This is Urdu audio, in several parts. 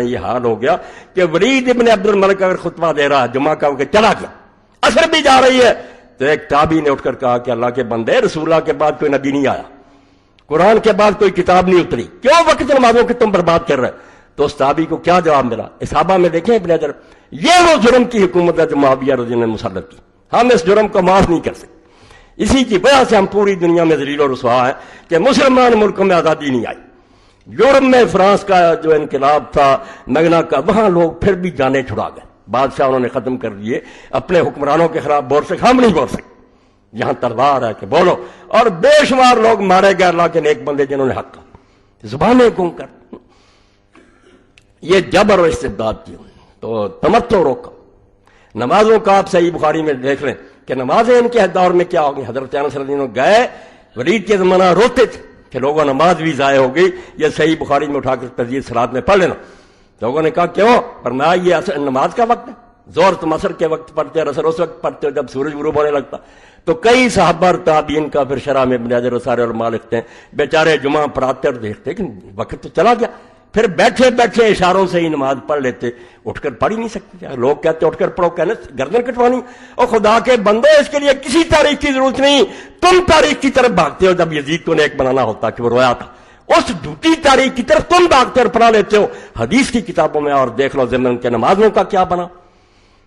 یہ حال ہو گیا کہ ولید ابن عبد الملک اگر خطبہ دے رہا ہے جمعہ کا کہ چلا گیا، اثر بھی جا رہی ہے، تو ایک تابعی نے اٹھ کر کہا کہ اللہ کے بندے، رسول اللہ کے بعد کوئی نبی نہیں آیا، قرآن کے بعد کوئی کتاب نہیں اتری، کیوں وقت نمازوں کے تم برباد کر رہے؟ تو اس تابعی کو کیا جواب ملا؟ صحابہ میں دیکھیں ابن حجر، یہ وہ جرم کی حکومت ہے جو معاویہ رضی اللہ عنہ نے مسلط کی، ہم اس جرم کو معاف نہیں کر سکتے۔ اسی کی وجہ سے ہم پوری دنیا میں ذلیل و رسوا ہیں کہ مسلمان ملکوں میں آزادی نہیں آئی۔ یورپ میں فرانس کا جو انقلاب تھا مگنا کا، وہاں لوگ پھر بھی جانیں چھڑا گئے، بادشاہ انہوں نے ختم کر دیے، اپنے حکمرانوں کے خلاف بول سکے، ہم نہیں بول سکتے، یہاں تلوار ہے کہ بولو، اور بے شمار لوگ مارے گئے اللہ کے نیک بندے جنہوں نے حق کہا، زبانیں گم کر۔ یہ جبر و استبداد کی، تو تمتع روکا۔ نمازوں کا آپ صحیح بخاری میں دیکھ لیں کہ نمازیں ان کے دور میں کیا ہوگی۔ حضرت انس رضی اللہ عنہ گئے، ولید کے زمانہ روتے تھے کہ لوگوں نماز بھی ضائع ہو گئی، یہ صحیح بخاری میں اٹھا کر تجدید صلاۃ میں پڑھ لینا۔ لوگوں نے کہا کیوں؟ فرمایا یہ نماز کا وقت ہے، زور تم عصر کے وقت پڑھتے، اثر اس وقت پڑھتے جب سورج غروب ہونے لگتا۔ تو کئی صحابہ اور تابعین کا پھر شرح میں ابن حجر سارے علماء لکھتے ہیں، بیچارے جمعہ پڑھاتے اور دیکھتے کہ وقت تو چلا گیا، پھر بیٹھے بیٹھے اشاروں سے ہی نماز پڑھ لیتے، اٹھ کر پڑھ ہی نہیں سکتے۔ لوگ کہتے اٹھ کر پڑھو، کہنے گردن کٹوانی، اور خدا کے بندو اس کے لیے کسی تاریخ کی ضرورت نہیں، تم تاریخ کی طرف بھاگتے ہو۔ جب یزید کو نیک بنانا ہوتا کہ وہ رویا تھا، اس جھوٹی تاریخ کی طرف تم بھاگتے اور پڑھا لیتے ہو۔ حدیث کی کتابوں میں اور دیکھ لو ضمن کے نمازوں کا کیا بنا۔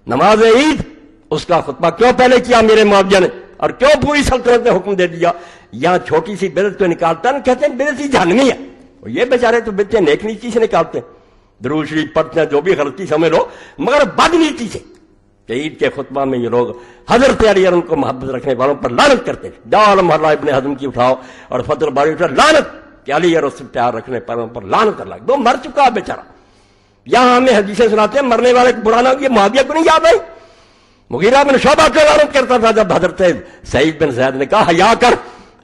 نماز عید، اس کا خطبہ کیوں پہلے کیا میرے معاویہ نے، اور کیوں پوری سلطنت نے حکم دے دیا؟ یہاں چھوٹی سی بدعت کو نکالتا ہے، کہتے ہیں بدعت ہی جہنمی ہے، اور یہ بیچارے تو بدعتیں نیک نیتی سے نکالتے ہیں، درود شریف پڑھتے ہیں، جو بھی غلطی سمجھ لو، مگر بد نیتی سے۔ کہ عید کے خطبہ میں یہ لوگ حضرت علی اور ان کو محبت رکھنے والوں پر لعنت کرتے ہیں۔ جاؤ محلہ ابن حزم کی اٹھاؤ اور فتح الباری اٹھاؤ، لعنت کہ علی اور اس سے پیار رکھنے والوں پر لعنت کر لگ دو، مر چکا ہے بیچارہ۔ یہاں ہمیں حدیثیں سناتے ہیں مرنے والے کو بلانا، یہ معاویہ کو نہیں یاد آئی؟ مغیرہ بن شعبہ کو لعنت کرتا تھا جب حضرت سعید بن زید نے کہا حیا کر،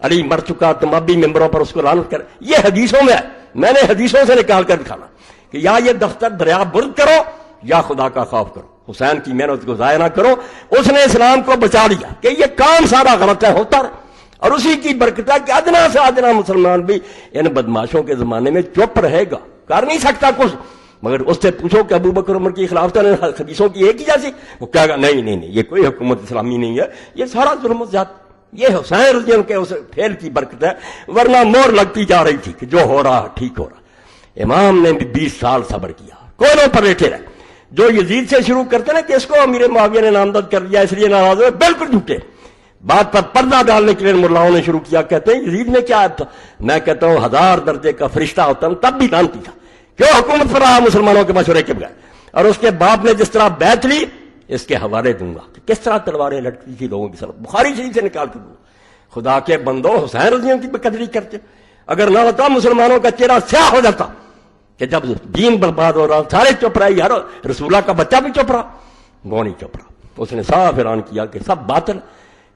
علی مر چکا، تم اب بھی ممبروں پر اس کو لعنت کر۔ یہ حدیثوں میں ہے، میں نے حدیثوں سے نکال کر دکھانا کہ یا یہ دفتر دریا برد کرو یا خدا کا خوف کرو، حسین کی محنت کو ضائع نہ کرو، اس نے اسلام کو بچا لیا کہ یہ کام سارا غلط ہے ہوتا رہا، اور اسی کی برکت ہے کہ ادنا سے ادنا مسلمان بھی ان بدماشوں کے زمانے میں چپ رہے گا، کر نہیں سکتا کچھ، مگر اس سے پوچھو کہ ابو بکر عمر کی خلافت نے حدیثوں کی ایک ہی جیسی، وہ کہے گا نہیں نہیں نہیں، یہ کوئی حکومت اسلامی نہیں ہے، یہ سارا ظلم و زیادتی، یہ حسین رضی اللہ عنہ کے اس پھیل کی برکت ہے، ورنہ مور لگتی جا رہی تھی کہ جو ہو رہا ٹھیک ہو رہا۔ امام نے بھی 20 سال صبر کیا، کوئلوں پر لیٹے رہے۔ جو یزید سے شروع کرتے نا کہ اس کو امیر معاویہ نے نامزد کر دیا اس لیے ناراض ہوئے، بالکل جھوٹے۔ بات پر پردہ ڈالنے کے لیے ملاؤں نے شروع کیا، کہتے ہیں یزید میں کیا تھا؟ میں کہتا ہوں 1000 درجے کا فرشتہ ہوتا تب بھی لانتی تھا، کیوں حکومت پر رہا مسلمانوں کے مشورے کے بغیر؟ اور اس کے باپ نے جس طرح بیعت لی، اس کے حوالے دوں گا کہ کس طرح تلواریں لٹکتی تھی لوگوں کی سر، بخاری شریف سے نکال کے دوں گا۔ خدا کے بندو، حسین رضی اللہ عنہ کی بقدری کرتے، اگر نہ ہوتا مسلمانوں کا چہرہ سیاہ ہو جاتا کہ جب دین برباد ہو رہا سارے چپ رہے، یار رسول اللہ کا بچہ بھی چپ رہا، وہ نہیں چپ رہا۔ اس نے صاف اعلان کیا کہ سب باطل،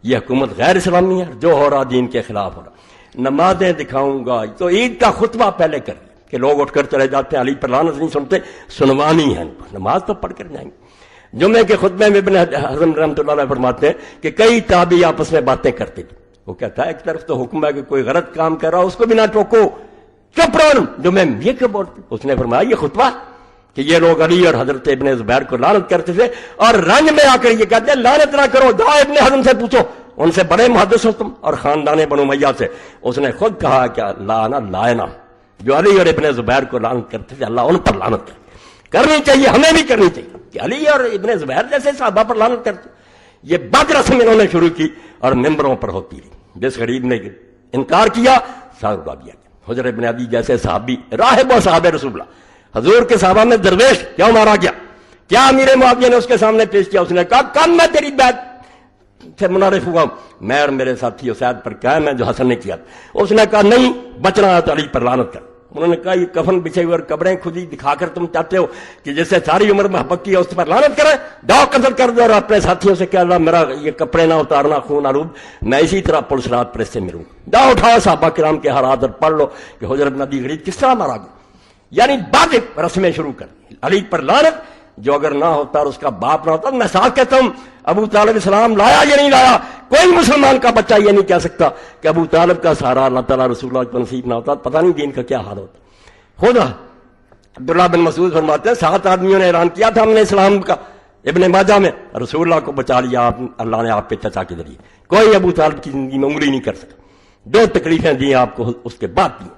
یہ حکومت غیر اسلامی ہے، جو ہو رہا دین کے خلاف ہو رہا۔ نمازیں دکھاؤں گا، تو عید کا خطبہ پہلے کر دیا کہ لوگ اٹھ کر چلے جاتے ہیں، علی پر لعنت نہیں سنتے، سنوانی ہے، نماز تو پڑھ کر جائیں گے۔ جمعے کے خطبے میں ابن حزم رحمۃ اللہ علیہ فرماتے ہیں کہ کئی تابعی آپس میں باتیں کرتے تھے، وہ کہتا ہے ایک طرف تو حکم ہے کہ کوئی غلط کام کر رہا اس کو بھی نہ ٹوکو، چپ رہو، جو میں یہ کیوں بولتے؟ اس نے فرمایا یہ خطبہ کہ یہ لوگ علی اور حضرت ابن زبیر کو لعنت کرتے تھے، اور رنج میں آ کر یہ کہتے ہیں لعنت نہ کرو، جاؤ ابن حزم سے پوچھو، ان سے بڑے محدث ہو تم اور خاندان بنو امیہ سے۔ اس نے خود کہا کہ لانا لائنا، جو علی اور ابن زبیر کو لعنت کرتے تھے اللہ ان پر لعنت کرنی چاہیے، ہمیں بھی کرنی چاہیے کہ علی اور ابن زبیر جیسے صحابہ پر لعنت کرتے۔ یہ بد رسم انہوں نے شروع کی اور ممبروں پر ہوتی رہی، جس غریب نے انکار کیا سار اڑا دیا۔ حضرت ابن عدی جیسے صحابی، راہب و صحابہ رسول اللہ، حضور کے صحابہ میں درویش کیوں مارا گیا؟ کیا امیر معاویہ نے اس کے سامنے پیش کیا؟ اس نے کہا کب میں تیری بیعت سے منعرف ہوا، میں اور میرے ساتھی اسید پر قائم ہے جو حسن نے کیا۔ اس نے کہا نہیں، بچنا ہے تو علی پر لعنت کر۔ انہوں نے کہا یہ کفن بچھے ہوئے اور قبریں کھدی دکھا کر تم چاہتے ہو کہ جس سے ساری عمر محبت کی ہے اس پر لعنت کرے؟ جاؤ قتل کر دو اور اپنے ساتھیوں سے کہ اللہ میرا یہ کپڑے نہ اتارنا خون آلود، میں اسی طرح پولیس رات پر اس سے ملوں۔ جاؤ اٹھاؤ صحابہ کرام کے حالات اور پڑھ لو کہ حضرت بن عدی غریب کس طرح مارا گیا۔ یعنی بعد رسمیں شروع کر علی پر لعنت، جو اگر نہ ہوتا اور اس کا باپ نہ ہوتا۔ میں ساتھ کہتا ہوں ابو طالب اسلام لایا یا نہیں لایا، کوئی مسلمان کا بچہ یہ نہیں کہہ سکتا کہ ابو طالب کا سہارا اللہ تعالیٰ رسول اللہ کو نصیب نہ ہوتا، پتہ نہیں دین کا کیا حال ہوتا۔ خدا عبداللہ بن مسعود فرماتے ہیں 7 آدمیوں نے اعلان کیا تھا ہم نے اسلام کا ابن ماجہ میں، رسول اللہ کو بچا لیا اللہ نے آپ پہ چچا کے ذریعے، کوئی ابو طالب کی زندگی میں انگلی نہیں کر سکا، 2 تکلیفیں دی آپ کو اس کے بعد دی،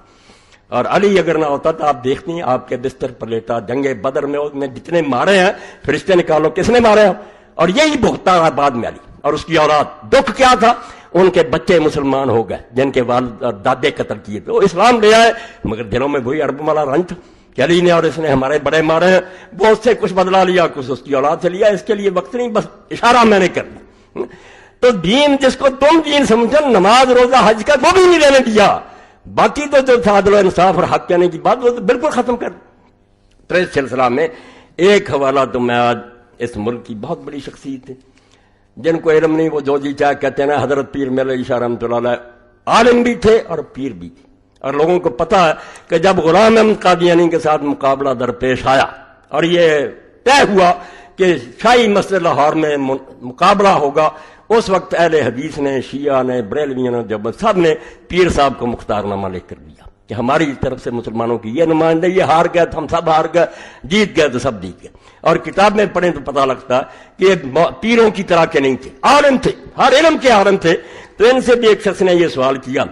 اور علی اگر نہ ہوتا تو آپ دیکھتے ہیں آپ کے بستر پر لیٹا، جنگ بدر میں جتنے مارے ہیں فرشتے نکالو کس نے مارے ہیں، اور یہی بھگتا بعد میں علی اور اس کی اولاد۔ دکھ کیا تھا؟ ان کے بچے مسلمان ہو گئے جن کے والد اور دادے قتل کیے تھے، وہ اسلام لے آئے مگر دلوں میں وہی عرب والا رنج تھا کہ علی نے اور اس نے ہمارے بڑے مارے ہیں، وہ اس سے کچھ بدلا لیا، کچھ اس کی اولاد سے لیا، اس کے لیے وقت نہیں، بس اشارہ میں نے کر دیا۔ تو دین جس کو تم دین سمجھو، نماز روزہ حج کا وہ بھی نہیں لینے دیا، باقی تو جو تھا عدل و انصاف اور حق کہنے کی بات وہ تو بالکل ختم کر۔ تو اس سلسلہ میں ایک حوالہ تو میں آج اس ملک کی بہت بڑی شخصیت ہے جن کو علم نہیں، وہ جو جی چاہے کہتے ہیں نا، حضرت پیر میرے علی شاہ رحمۃ اللہ علیہ عالم بھی تھے اور پیر بھی تھے، اور لوگوں کو پتا ہے کہ جب غلام احمد قادیانی کے ساتھ مقابلہ درپیش آیا اور یہ طے ہوا کہ شاہی مسجد لاہور میں مقابلہ ہوگا، اس وقت اہل حدیث نے، شیعہ نے، بریلویوں نے، جب سب نے پیر صاحب کو مختار نامہ لکھ کر دیا کہ ہماری طرف سے مسلمانوں کی یہ نمائندے، یہ ہار گئے تو ہم سب ہار گئے، جیت گئے تو سب جیت گئے۔ اور کتاب میں پڑھیں تو پتہ لگتا کہ پیروں کی طرح کے نہیں تھے، عالم تھے، ہر علم کے عالم تھے۔ تو ان سے بھی ایک شخص نے یہ سوال کیا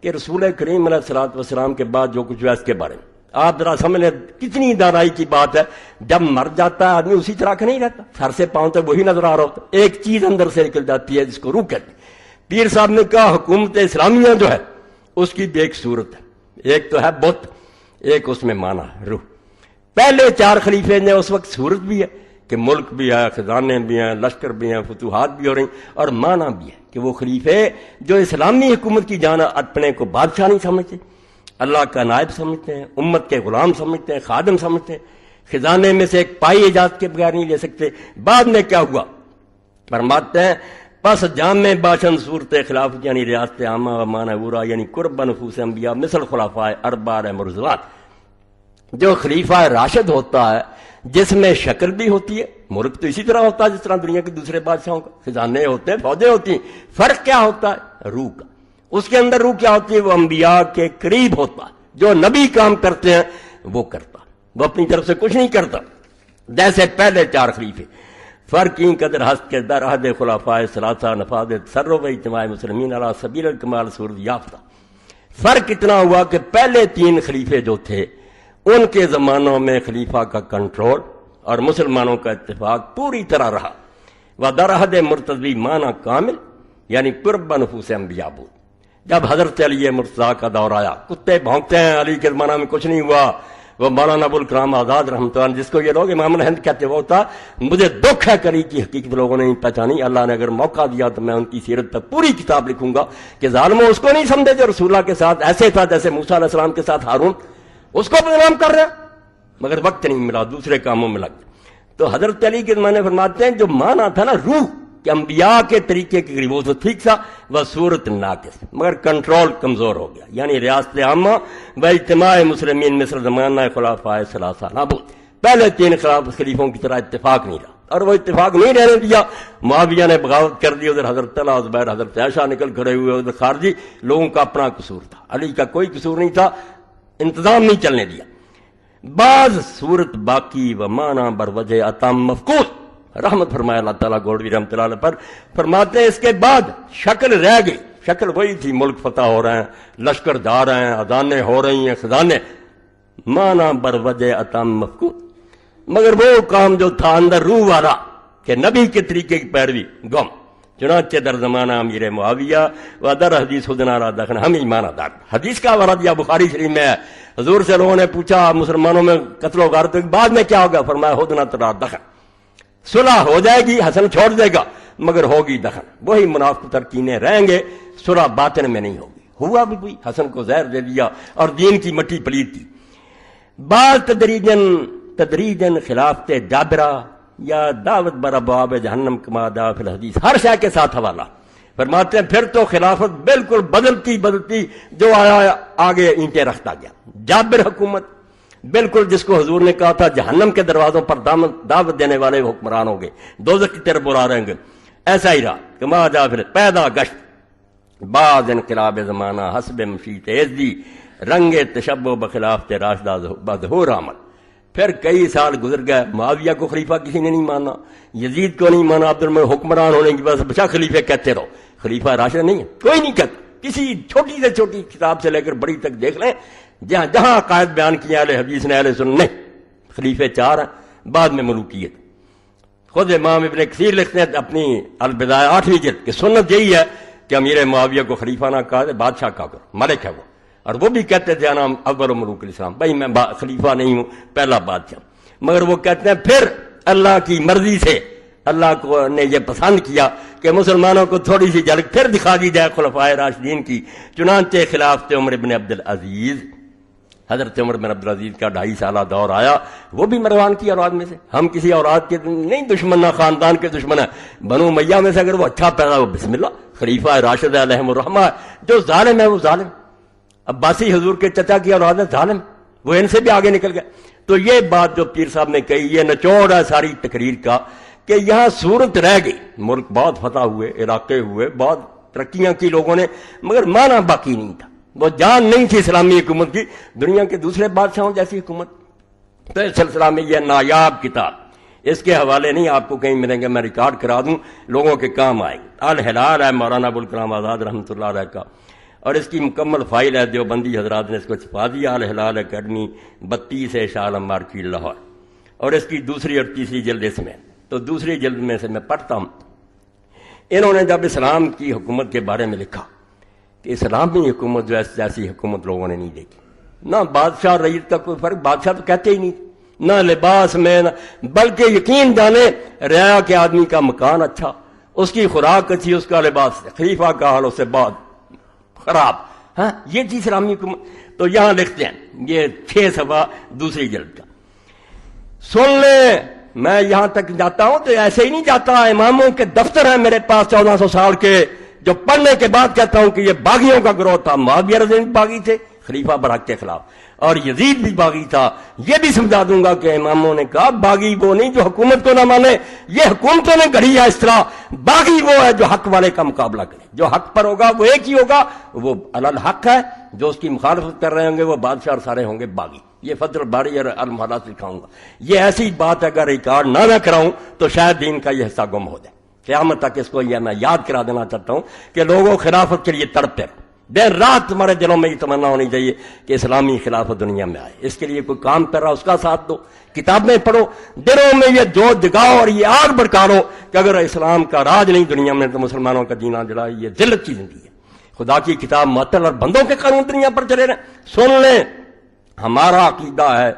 کہ رسول کریم علیہ الصلوۃ والسلام کے بعد جو کچھ ہوا اس کے بارے میں آپ ذرا سمجھ لیں، کتنی دانائی کی بات ہے، جب مر جاتا ہے آدمی اسی طرح کا نہیں رہتا، سر سے پاؤں تک وہی نظر آ رہا ہوتا، ایک چیز اندر سے نکل جاتی ہے جس کو روح کہتے ہیں۔ پیر صاحب نے کہا حکومت اسلامیہ جو ہے اس کی بھی ایک صورت ہے، ایک تو ہے بت، ایک اس میں معنی ہے روح۔ پہلے 4 خلیفے نے اس وقت صورت بھی ہے کہ ملک بھی ہے، خزانے بھی ہیں، لشکر بھی ہیں، فتوحات بھی ہو رہی، اور معنی بھی ہے کہ وہ خلیفے جو اسلامی حکومت کی جانب اپنے کو بادشاہ نہیں سمجھتے، اللہ کا نائب سمجھتے ہیں، امت کے غلام سمجھتے ہیں، خادم سمجھتے ہیں، خزانے میں سے ایک پائی اجازت کے بغیر نہیں لے سکتے۔ بعد میں کیا ہوا؟ فرماتے ہیں پس جامع باشن صورت خلافت یعنی ریاست عامہ و معنی اورا یعنی قرب نفوس انبیاء مثل خلفاء اربع مرزوات، جو خلیفہ راشد ہوتا ہے جس میں شکل بھی ہوتی ہے، ملک تو اسی طرح ہوتا ہے جس طرح دنیا کے دوسرے بادشاہوں کا، خزانے ہوتے ہیں، فوجیں ہوتی ہیں، فرق کیا ہوتا ہے؟ روح کا۔ اس کے اندر روح کیا ہوتی ہے؟ وہ انبیاء کے قریب ہوتا ہے، جو نبی کام کرتے ہیں وہ کرتا، وہ اپنی طرف سے کچھ نہیں کرتا، جیسے پہلے 4 خلیفے۔ فرق این قدر ہست کے در عہد خلفاء ثلاثہ نفاذ تسرب و اجتماع مسلمین علی سبیل الکمال صورت یافتہ۔ فرق اتنا ہوا کہ پہلے 3 خلیفے جو تھے ان کے زمانوں میں خلیفہ کا کنٹرول اور مسلمانوں کا اتفاق پوری طرح رہا، و در عہد مرتضی معنی کامل یعنی قرب نفوس انبیاء بود۔ جب حضرت علی مرتضیٰ کا دور آیا، کتے بھونکتے ہیں، علی کے زمانہ میں کچھ نہیں ہوا، وہ مولانا ابوالکلام آزاد رحمۃ اللہ جس کو یہ لوگ امام الہند کہتے وہ ہوتا، مجھے دکھ ہے کری کی حقیقت لوگوں نے نہیں پہچانی، اللہ نے اگر موقع دیا تو میں ان کی سیرت پر پوری کتاب لکھوں گا کہ ظالموں اس کو نہیں سمجھے جو رسول اللہ کے ساتھ ایسے تھا جیسے موسیٰ علیہ السلام کے ساتھ ہارون، اس کو بدنام کر رہے مگر وقت نہیں ملا، دوسرے کاموں میں لگ گئے۔ تو حضرت علی کے زمانے فرماتے ہیں جو معنی تھا نا روح کہ انبیاء کے طریقے کے قریب وہ تو ٹھیک تھا، وہ صورت ناقص مگر کنٹرول کمزور ہو گیا، یعنی ریاست عامہ و اجتماع مسلمین مصر زمانہ خلفاء ثلاثہ نابود۔ پہلے 3 خلیفوں کی طرح اتفاق نہیں رہا، اور وہ اتفاق نہیں رہنے دیا، معاویہ نے بغاوت کر دی، ادھر حضرت طلحہ زبیر حضرت عائشہ نکل کھڑے ہوئے، ادھر خارجی لوگوں کا اپنا قصور تھا، علی کا کوئی قصور نہیں تھا، انتظام نہیں چلنے دیا۔ بعض صورت باقی و معنی بر وجہ اتم مفقود، رحمت فرمایا اللہ تعالیٰ گوڑوی رحمۃ اللہ علیہ پر، فرماتے ہیں اس کے بعد شکل رہ گئی، شکل وہی تھی، ملک فتح ہو رہے ہیں، لشکر جا رہے ہیں، اذانیں ہو رہی ہیں، خزانے، معنی بر وجہ اتم مفقود، مگر وہ کام جو تھا اندر روح والا کہ نبی کے طریقے کی پیروی گم۔ چنانچہ در زمانہ امیر معاویہ و در حدیث خدنا را دخن ہم ایمان دار، حدیث کا حوالہ دیا بخاری شریف میں ہے، حضور سے لوگوں نے پوچھا مسلمانوں میں قتل و غارت بعد میں کیا ہوگا؟ فرمایا خدنا ترا دخن، صلح ہو جائے گی، حسن چھوڑ دے گا مگر ہوگی دخن، وہی منافق ترکینے رہیں گے، صلح باطن میں نہیں ہوگی۔ ہوا بھی کوئی، حسن کو زہر دے دیا اور دین کی مٹی پلیت کی۔ بعض تدریجن خلافت جابرہ یا دعوت بر ابواب جہنم کما دعا فی الحدیث، ہر شے کے ساتھ حوالہ فرماتے ہیں پھر تو خلافت بالکل بدلتی جو آیا آگے اینٹیں رکھتا گیا۔ جابر حکومت بالکل جس کو حضور نے کہا تھا جہنم کے دروازوں پر دعوت دینے والے حکمران ہوں گے، دوزخ کی طرف بلا رہیں گے، ایسا ہی رہا۔ کما جا پھر پیدا گشت بعض انقلاب زمانہ حسب مشیت عزی رنگ تشبہ بخلاف راشدہ بظہور عمل، پھر کئی سال گزر گئے، معاویہ کو خلیفہ کسی نے نہیں مانا، یزید کو نہیں مانا، عبد الملک حکمران ہونے کی وجہ سے بچا خلیفے کہتے رہو، خلیفہ راشد نہیں ہے، کوئی نہیں کہتا. کسی چھوٹی سے چھوٹی کتاب سے لے کر بڑی تک دیکھ لیں، جہاں جہاں عقائد بیان کیا اہل حدیث نے، اہل سنت نہیں، خلیفے 4 ہیں، بعد میں ملوکیت. خود امام ابن کثیر لکھتے ہیں اپنی البدایہ 8ویں جلد کہ سنت یہی ہے کہ امیر معاویہ کو خلیفہ نہ کہا، بادشاہ کہا کرو، ملک ہے وہ. اور وہ بھی کہتے تھے انا اول ملوک الاسلام، بھائی میں خلیفہ نہیں ہوں، پہلا بادشاہ. مگر وہ کہتے ہیں پھر اللہ کی مرضی سے اللہ کو نے یہ پسند کیا کہ مسلمانوں کو تھوڑی سی جھلک پھر دکھا دی جائے خلفائے راشدین کی. چنانچہ خلافت عمر بن عبد العزیز، حضرت عمر بن عبد العزیز کا 2.5 سالہ دور آیا، وہ بھی مروان کی اولاد میں سے. ہم کسی اولاد کے نہیں دشمن، نہ خاندان کے دشمن ہیں. بنو امیہ میں سے اگر وہ اچھا پیدا ہو، بسم اللہ، خلیفہ راشد علیہم الرحمہ. جو ظالم ہے وہ ظالم، عباسی حضور کے چچا کی اولاد ہے، ظالم، وہ ان سے بھی آگے نکل گئے. تو یہ بات جو پیر صاحب نے کہی، یہ نچوڑ ہے ساری تقریر کا کہ یہاں صورت رہ گئی. ملک بہت فتح ہوئے، علاقے ہوئے، بہت ترقیاں کی لوگوں نے، مگر معنی باقی نہیں تھا، وہ جان نہیں تھی اسلامی حکومت کی، دنیا کے دوسرے بادشاہوں جیسی حکومت. تو اس سلسلہ میں یہ نایاب کتاب، اس کے حوالے نہیں آپ کو کہیں ملیں گے، میں ریکارڈ کرا دوں، لوگوں کے کام آئے. الہلال ہے مولانا ابوالکلام آزاد رحمۃ اللہ علیہ کا، اور اس کی مکمل فائل ہے، دیوبندی حضرات نے اس کو چھپا دیا. الہلال اکیڈمی 32 شاہ عالم مارکیٹ لاہور، اور اس کی دوسری اور تیسری جلد اس میں. تو دوسری جلد میں سے میں پڑھتا ہوں. انہوں نے جب اسلام کی حکومت کے بارے میں لکھا کہ اسلامی حکومت جو ایسی حکومت لوگوں نے نہیں دیکھی، نہ بادشاہ رعیت کا کوئی فرق، بادشاہ تو کہتے ہی نہیں، نہ لباس میں، بلکہ یقین جانے رعایا کے آدمی کا مکان اچھا، اس کی خوراک اچھی، اس کا لباس، خلیفہ کا حال اس سے بہت خراب. ہاں یہ تھی اسلامی حکومت. تو یہاں لکھتے ہیں، یہ 6 صفحہ دوسری جلد کا. سن لیں، میں یہاں تک جاتا ہوں تو ایسے ہی نہیں جاتا، اماموں کے دفتر ہیں میرے پاس 1400 سال کے، جو پڑھنے کے بعد کہتا ہوں کہ یہ باغیوں کا گروہ تھا. معاویہ رضی اللہ عنہ باغی تھے خلیفہ برحق کے خلاف، اور یزید بھی باغی تھا. یہ بھی سمجھا دوں گا کہ اماموں نے کہا باغی وہ نہیں جو حکومت کو نہ مانے، یہ حکومتوں نے گڑھی ہے اس طرح. باغی وہ ہے جو حق والے کا مقابلہ کرے، جو حق پر ہوگا وہ ایک ہی ہوگا، وہ الحق ہے. جو اس کی مخالفت کر رہے ہوں گے وہ بادشاہ اور سارے ہوں گے باغی. یہ فضل الباری اور المحلات لکھاؤں گا. یہ ایسی بات اگر ریکارڈ نہ کراؤں تو شاید دین کا یہ حصہ گم ہو جائے. قیامت تک اس کو یہ میں یاد کرا دینا چاہتا ہوں کہ لوگوں خلافت کے لیے تڑپتے رہو، دن رات تمہارے دلوں میں یہ تمنا ہونی چاہیے کہ اسلامی خلافت دنیا میں آئے. اس کے لیے کوئی کام کر رہا اس کا ساتھ دو، کتابیں پڑھو، دلوں میں یہ جو جگاؤ اور یہ آگ بھڑکا لو کہ اگر اسلام کا راج نہیں دنیا میں تو مسلمانوں کا جینا جڑا یہ ذلت کی زندگی ہے. خدا کی کتاب معطل اور بندوں کے قانون دنیا پر چلے رہے. سن لیں، ہمارا عقیدہ ہے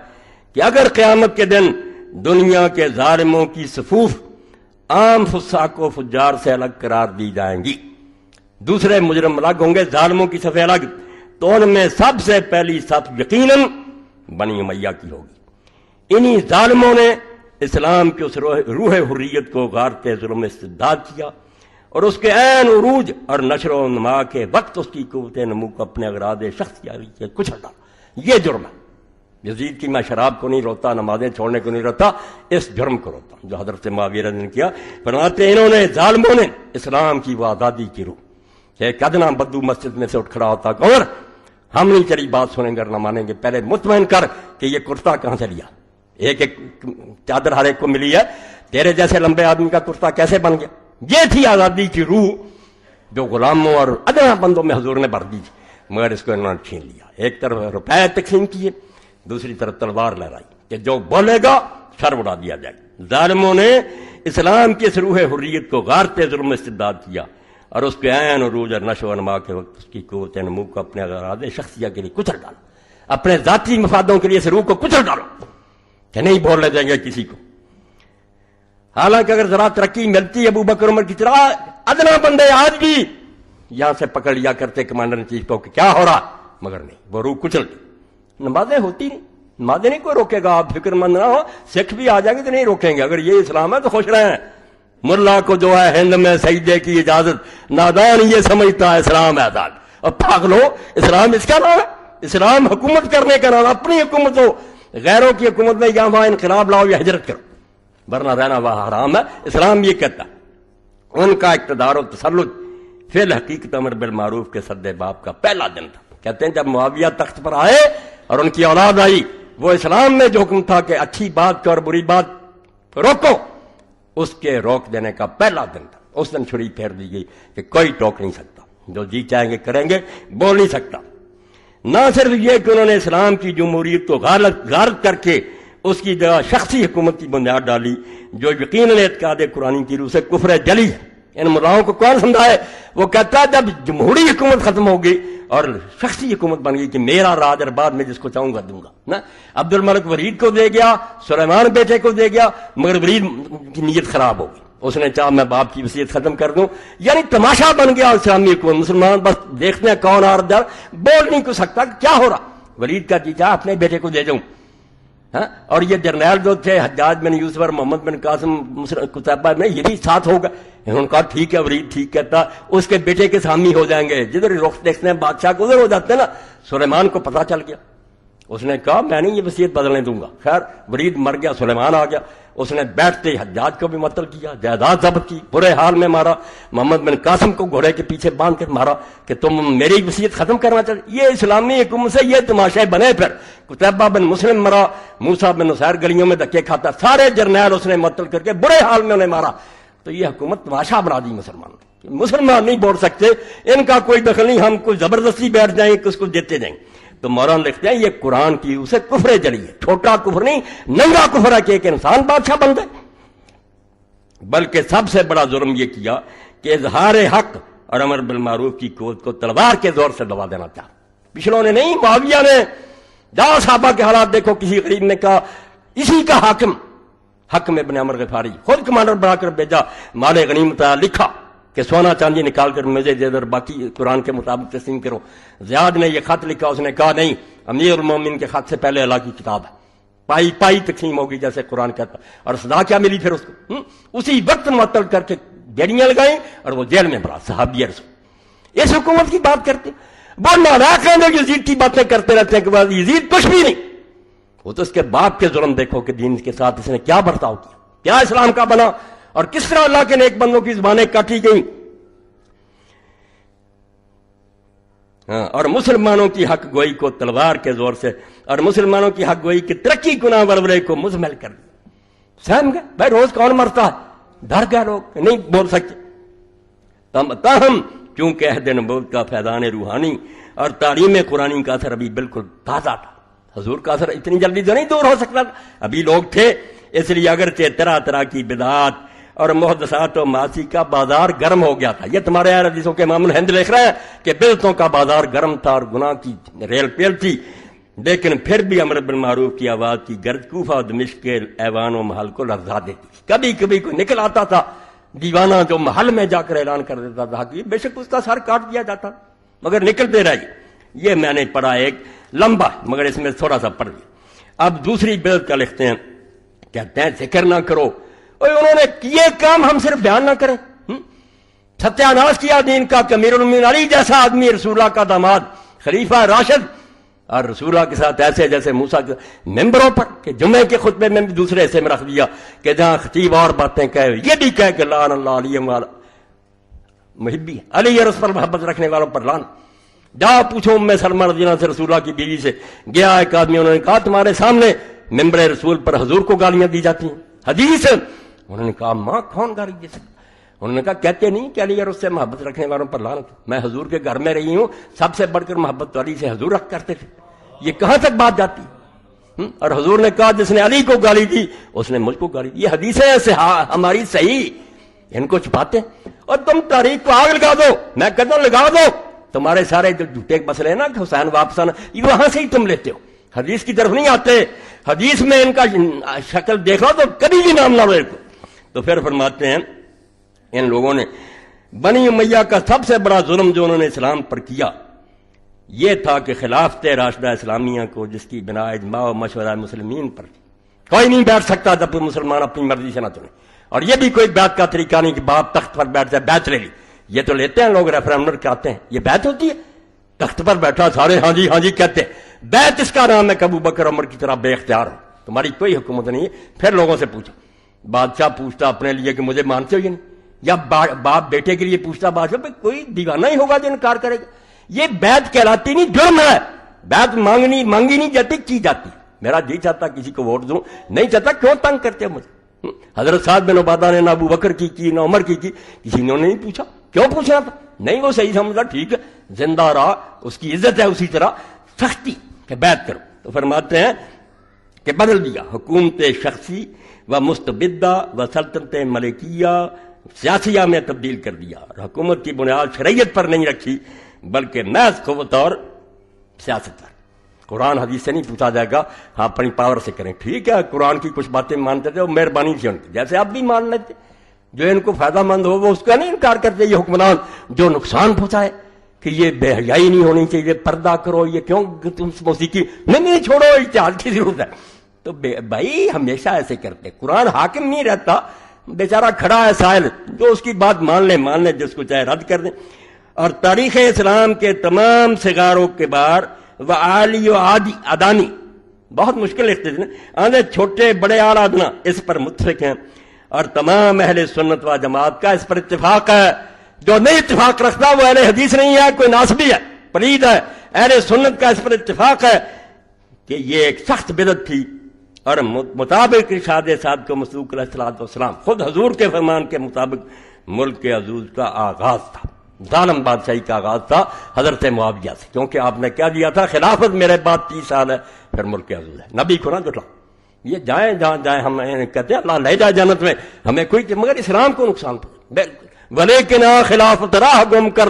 کہ اگر قیامت کے دن دنیا کے ظالموں کی صفوف عام فساق و فجار سے الگ قرار دی جائیں گی، دوسرے مجرم الگ ہوں گے، ظالموں کی صفیں الگ، تو ان میں سب سے پہلی صف یقیناً بنی امیہ کی ہوگی. انہی ظالموں نے اسلام کی اس روح حریت کو غارت ظلم استبداد کیا، اور اس کے عین عروج اور نشر و نما کے وقت اس کی قوت نمو کو اپنے اغراض شخصیاری سے کچل ڈالا. یہ جرم ہے. یزید کی میں شراب کو نہیں روتا، نمازیں چھوڑنے کو نہیں روتا، اس جرم کو روتا جو حضرت معاویہ رضی اللہ عنہ نے کیا. فرماتے انہوں نے ظالموں نے اسلام کی وہ آزادی کی روح، ایک ادنا بدو مسجد میں سے اٹھ کھڑا ہوتا اور ہم نہیں تیری بات سنیں گے نہ مانیں گے، پہلے مطمئن کر کہ یہ کرتا کہاں سے لیا، ایک ایک چادر ہر ایک کو ملی ہے، تیرے جیسے لمبے آدمی کا کرتا کیسے بن گیا. یہ تھی آزادی کی روح جو غلاموں اور ادنا بندوں میں حضور نے بھر دی تھی، مگر اس کو انہوں نے چھین لیا. ایک طرف روپے تقسیم کیے، دوسری طرف تلوار لہرائی کہ جو بولے گا سر اڑا دیا جائے. ظالموں نے اسلام کی اس روح حریت کو غارت ظلم استبداد کیا، اور اس کے عین عروج اور نشو و نما کے وقت اس کی قوت نمو کو اپنے اغراض شخصیہ کے لیے کچل ڈالو، اپنے ذاتی مفادوں کے لیے اس روح کو کچل ڈالو کہ نہیں بولنے دیں گے کسی کو. حالانکہ اگر ذرا ترقی ملتی ابو بکر عمر کی طرح، ادنا بندے آج بھی یہاں سے پکڑ لیا کرتے کمانڈر ان چیف کو کہ کیا ہو رہا، مگر نہیں، وہ روح کچل گئی. نمازیں ہوتی نہیں، نمازیں نہیں کوئی روکے گا، آپ فکر مند نہ ہو، سکھ بھی آ جائیں گے تو نہیں روکیں گے. اگر یہ اسلام ہے تو خوش رہیں. ملا کو جو ہے ہند میں سجدے کی اجازت، نادان یہ سمجھتا ہے اسلام آزاد. اور پاگلو، اسلام اس کا نام ہے، اسلام حکومت کرنے کا نام. اپنی حکومت ہو، غیروں کی حکومت میں یا وہاں انقلاب لاؤ یا ہجرت کرو، ورنہ رہنا وہاں حرام ہے. اسلام یہ کہتا ہے. ان کا اقتدار و تسلط فی الحقیقت امر بالمعروف کے سد باب کا پہلا دن تھا. کہتے ہیں جب معاویہ تخت پر آئے اور ان کی اولاد آئی وہ اسلام میں جو حکم تھا کہ اچھی بات کا اور بری بات روکو، اس کے روک دینے کا پہلا دن تھا۔ اس دن چھری پھیر دی گئی کہ کوئی ٹوک نہیں سکتا، جو جی چاہیں گے کریں گے، بول نہیں سکتا۔ نہ صرف یہ کہ انہوں نے اسلام کی جمہوریت کو غارت کر کے اس کی جگہ شخصی حکومت کی بنیاد ڈالی، جو یقیناً اعتقاد قرآن کی روح سے کفر جلی ہے۔ ان ملاؤں کو کون سمجھائے؟ وہ کہتا ہے جب جمہوری حکومت ختم ہوگی اور شخصی حکومت بن گئی کہ میرا راج اور بعد میں جس کو چاہوں گا دوں گا نا۔ عبد الملک ولید کو دے گیا، سلیمان بیٹے کو دے گیا، مگر ولید کی نیت خراب ہوگی، اس نے چاہا میں باپ کی وصیت ختم کر دوں، یعنی تماشا بن گیا اسلامی حکومت۔ مسلمان بس دیکھتے ہیں کون آ رہا، بول نہیں کچھ سکتا کیا ہو رہا۔ ولید کا جی چاہا اپنے بیٹے کو دے دوں، اور یہ جرنیل جو تھے حجاج بن یوسف اور محمد بن قاسم قتیبہ میں، یہ بھی ساتھ ہوگا۔ انہوں نے کہا ٹھیک ہے، ولید ٹھیک کہتا، اس کے بیٹے کے سامی ہو جائیں گے، جدھر رخ دیکھتے ہیں بادشاہ کو ادھر ہو جاتے ہیں نا۔ سلیمان کو پتہ چل گیا، اس نے کہا میں نہیں یہ وصیت بدلنے دوں گا۔ خیر ولید مر گیا، سلیمان آ گیا، اس نے بیٹھتے حجاج کو بھی مطلب کیا، جائیداد ضبط کی، برے حال میں مارا، محمد بن قاسم کو گھوڑے کے پیچھے باندھ کر مارا کہ تم میری وصیت ختم کرنا چاہتے۔ یہ اسلامی حکومت سے یہ تماشے بنے۔ پھر قتیبہ بن مسلم مرا، موسیٰ بن نصیر گلیوں میں دھکے کھاتا، سارے جرنیل اس نے مطلب کر کے برے حال میں انہیں مارا۔ تو یہ حکومت تماشا بنا دی مسلمانوں کی۔ مسلمان نہیں بول سکتے، ان کا کوئی دخل نہیں، ہم کوئی زبردستی بیٹھ جائیں کس کو دیتے جائیں۔ تو مولانا لکھتے ہیں یہ قرآن کی اسے کفر جلی ہے، چھوٹا کفر نہیں، ننگا کفر ہے کہ ایک انسان بادشاہ بن گئے۔ بلکہ سب سے بڑا ظلم یہ کیا کہ اظہار حق اور امر بالمعروف کی قوت کو تلوار کے زور سے دبا دینا چاہا۔ پچھلوں نے نہیں، معاویہ نے، جاؤ صحابہ کے حالات دیکھو، کسی غریب نے کہا اسی کا حاکم، حکم ابن عمر غفاری خود کمانڈر بنا کر بھیجا، مال غنیمت لکھا کہ سونا چاندی نکال کر مجھے دے در، باقی قرآن کے مطابق تسلیم کرو۔ زیاد نے یہ خط لکھا، اس نے کہا نہیں، امیر المومنین کے خط سے پہلے اللہ کی کتاب ہے، پائی پائی تقسیم ہوگی جیسے قرآن کہتا۔ اور سزا کیا ملی پھر اس کو؟ اسی وقت معطل کر کے گیڑیاں لگائیں اور وہ جیل میں پڑا، صحابی رسول۔ اس حکومت کی بات کرتے وہ ناراض یزید کی باتیں کرتے رہتے ہیں کہ بعد یزید کچھ بھی نہیں، وہ تو اس کے باپ کے ظلم دیکھو کہ دین کے ساتھ اس نے کیا برتاؤ کیا، کیا اسلام کا بنا، اور کس طرح اللہ کے نیک بندوں کی زبانیں کاٹی گئیں۔ اور مسلمانوں کی حق گوئی کو تلوار کے زور سے، اور مسلمانوں کی حق گوئی کی ترقی گناہ ورورے کو مزمل کر دیا۔ سہم گئے بھائی، روز کون مرتا ہے، ڈر گئے لوگ، نہیں بول سکتے۔ تاہم چونکہ عہد نبوت کا فیضان روحانی اور تعلیم قرآنی کا اثر ابھی بالکل تازہ تھا، حضور کا اثر اتنی جلدی تو نہیں دور ہو سکتا، ابھی لوگ تھے، اس لیے اگرچہ طرح طرح کی بدعات اور محدثات و معاصی کا بازار گرم ہو گیا تھا۔ یہ تمہارے اہل حدیثوں کے امام الہند لکھ رہے ہیں کہ بدعتوں کا بازار گرم تھا اور گناہ کی ریل پیل تھی، لیکن پھر بھی امر بالمعروف کی آواز کی گرج کوفہ اور دمشق کے ایوان و محل کو لرزا دیتی۔ کبھی کبھی کوئی نکل آتا تھا دیوانہ جو محل میں جا کر اعلان کر دیتا تھا کہ بے شک اس کا سر کاٹ دیا جاتا، مگر نکلتے رہے۔ یہ میں نے پڑھا ایک لمبا، مگر اس میں تھوڑا سا پڑھ لیا۔ اب دوسری بدعت کا لکھتے ہیں، کہتے ہیں ذکر نہ کرو، اور انہوں نے کیے کام ہم صرف بیان نہ کریں۔ ستیہ ناش کیا دین کا کہ امیر المومنین علی جیسا آدمی، رسول اللہ کا داماد، خلیفہ راشد، اور رسول اللہ کے ساتھ ایسے جیسے موسیٰ کے ممبروں پر کہ جمعے کے خطبے میں بھی دوسرے حصے میں رکھ دیا کہ جہاں خطیب اور باتیں کہے یہ بھی کہے کہ لعن اللہ علی والا محبی، علی اور اس پر محبت رکھنے والوں پر لعن۔ جاؤ پوچھو ام سلمہ رضی اللہ عنہ سے، رسول اللہ کی بیوی سے، گیا ایک آدمی، انہوں نے کہا تمہارے سامنے ممبر رسول پر حضور کو گالیاں دی جاتی ہیں، حدیث۔ انہوں نے کہا ماں کون گالی دے سکتا؟ انہوں نے کہا کہتے نہیں کہ علی اور اس سے محبت رکھنے والوں پر لعنت، میں حضور کے گھر میں رہی ہوں، سب سے بڑھ کر محبت تو علی سے حضور رکھ کرتے تھے، یہ کہاں تک بات جاتی؟ اور حضور نے کہا جس نے علی کو گالی دی اس نے مجھ کو گالی دی۔ یہ حدیثیں ہماری صحیح، ان کو چھپاتے ہیں، اور تم تاریخ کو آگ لگا دو، میں کہتا ہوں لگا دو، تمہارے سارے جو جھوٹے مسئلے ہیں نا کہ حسین واپس آنا، یہ وہاں سے ہی تم لیتے ہو، حدیث کی طرف نہیں آتے۔ حدیث میں ان کا شکل دیکھ لو تو کبھی بھی نام نہ لو کو۔ تو پھر فرماتے ہیں ان لوگوں نے بنی امیہ کا سب سے بڑا ظلم جو انہوں نے اسلام پر کیا یہ تھا کہ خلافت راشدہ اسلامیہ کو، جس کی بنا اجماع و مشورہ مسلمین پر تھی، کوئی نہیں بیٹھ سکتا جب کوئی مسلمان اپنی مرضی سے نہ چنے، اور یہ بھی کوئی بیعت کا طریقہ نہیں کہ باپ تخت پر بیٹھ جائے، بیعت لے لی، یہ تو لیتے ہیں لوگ ریفرنڈم کراتے ہیں، یہ بیعت ہوتی ہے؟ تخت پر بیٹھا سارے ہاں جی کہتے ہیں، بیعت اس کا نام ہے کہ ابو بکر عمر کی طرح بے اختیار ہو، تمہاری کوئی حکومت نہیں ہے۔ پھر لوگوں سے پوچھو، بادشاہ پوچھتا اپنے لیے کہ مجھے مانتے ہو یا نہیں، یا باپ بیٹے کے لیے پوچھتا بادشاہ پہ، کوئی دیوانہ ہی ہوگا جو انکار کرے گا؟ یہ بیعت کہلاتی نہیں، جرم ہے، بیعت مانگی نہیں جاتی، کی جاتی، میرا جی چاہتا کسی کو ووٹ دوں، نہیں چاہتا کیوں تنگ کرتے ہو مجھے؟ حضرت سعد بن عبادہ نے نہ ابو بکر کی نہ عمر کی کسی نے نہیں پوچھا، کیوں پوچھنا تھا؟ نہیں، وہ صحیح سمجھا، ٹھیک ہے، زندہ رہا، اس کی عزت ہے، اسی طرح سختی کہ بیعت کرو۔ تو فرماتے ہیں کہ بدل دیا حکومت شخصی و مستبدہ و سلطنت ملکیہ سیاسیہ میں تبدیل کر دیا، اور حکومت کی بنیاد شریعت پر نہیں رکھی بلکہ محض قوت اور سیاست پر۔ قرآن حدیث سے نہیں پوچھا جائے گا، ہاں اپنی پاور سے کریں، ٹھیک ہے، قرآن کی کچھ باتیں مانتے تھے، وہ مہربانی تھی ان کی، جیسے آپ بھی مان لیتے، جو ان کو فائدہ مند ہو وہ اس کا نہیں انکار کرتے۔ یہ حکمران جو نقصان پہنچائے کہ یہ بے حیائی نہیں ہونی چاہیے، پردہ کرو، یہ کیوں تم موسیقی نہیں چھوڑو، اتحاد کی ضرورت ہے، تو بھائی ہمیشہ ایسے کرتے۔ قرآن حاکم نہیں رہتا، بیچارہ کھڑا ہے سائل، جو اس کی بات مان لے، جس کو چاہے رد کر دیں۔ اور تاریخ اسلام کے تمام صغار و کبار و عالی و ادانی، بہت مشکل لکھتے تھے، آدھے چھوٹے بڑے اعلیٰ ادنا اس پر متفق ہیں، اور تمام اہل سنت و جماعت کا اس پر اتفاق ہے۔ جو نہیں اتفاق رکھتا وہ اہل حدیث نہیں ہے، کوئی ناسبی ہے، پلید ہے۔ اہل سنت کا اس پر اتفاق ہے کہ یہ ایک سخت بدعت تھی، اور مطابق ارشاد صادق و مصدوق علیہ الصلوۃ والسلام، خود حضور کے فرمان کے مطابق ملک کے عزوز کا آغاز تھا، ظالم بادشاہی کا آغاز تھا حضرت معاویہ سے، کیونکہ آپ نے کیا دیا تھا، خلافت میرے بعد 30 سال ہے، پھر ملک کے عزوز ہے۔ نبی کو نہ جھٹلا، یہ جائیں جہاں جائیں، ہم کہتے ہیں اللہ لے جائے جنت میں، ہمیں کوئی، مگر اسلام کو نقصان پہنچے، ولیکن خلافت راہ گم کر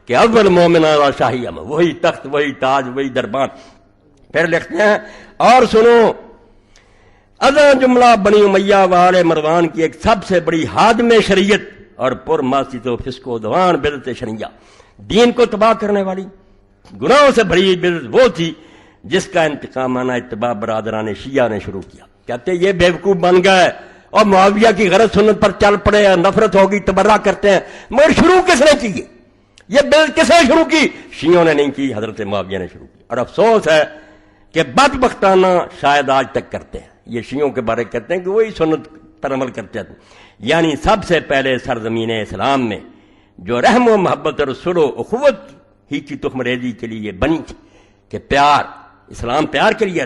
کہ اول مومن اور شاہی ہم، وہی تخت، وہی تاج، وہی دربان۔ پھر لکھتے ہیں اور سنو، ازاں جملہ بنی امیہ والے مروان کی ایک سب سے بڑی ہادم شریعت اور پر معصیت و فسق و عدوان بدعت شرعیہ، دین کو تباہ کرنے والی گناہوں سے بھری بدعت وہ تھی جس کا انتقامانہ اتباع برادران شیعہ نے شروع کیا۔ کہتے یہ بیوقوف بن گئے اور معاویہ کی غلط سنت پر چل پڑے، نفرت ہوگی، تبرہ کرتے ہیں، مگر شروع کس نے کی؟ یہ بدعت کس نے شروع کی؟ شیعوں نے نہیں کی، حضرت معاویہ نے شروع کی۔ اور افسوس ہے کہ بدبختانہ شاید آج تک کرتے ہیں، یہ شیعوں کے بارے کہتے ہیں کہ وہی سنت پر عمل کرتے ہیں۔ یعنی سب سے پہلے سرزمین اسلام میں جو رحم و محبت اور صلح و اخوت ہی کی تخم ریزی کے لیے بنی تھی کہ پیار، اسلام پیار کے لیے،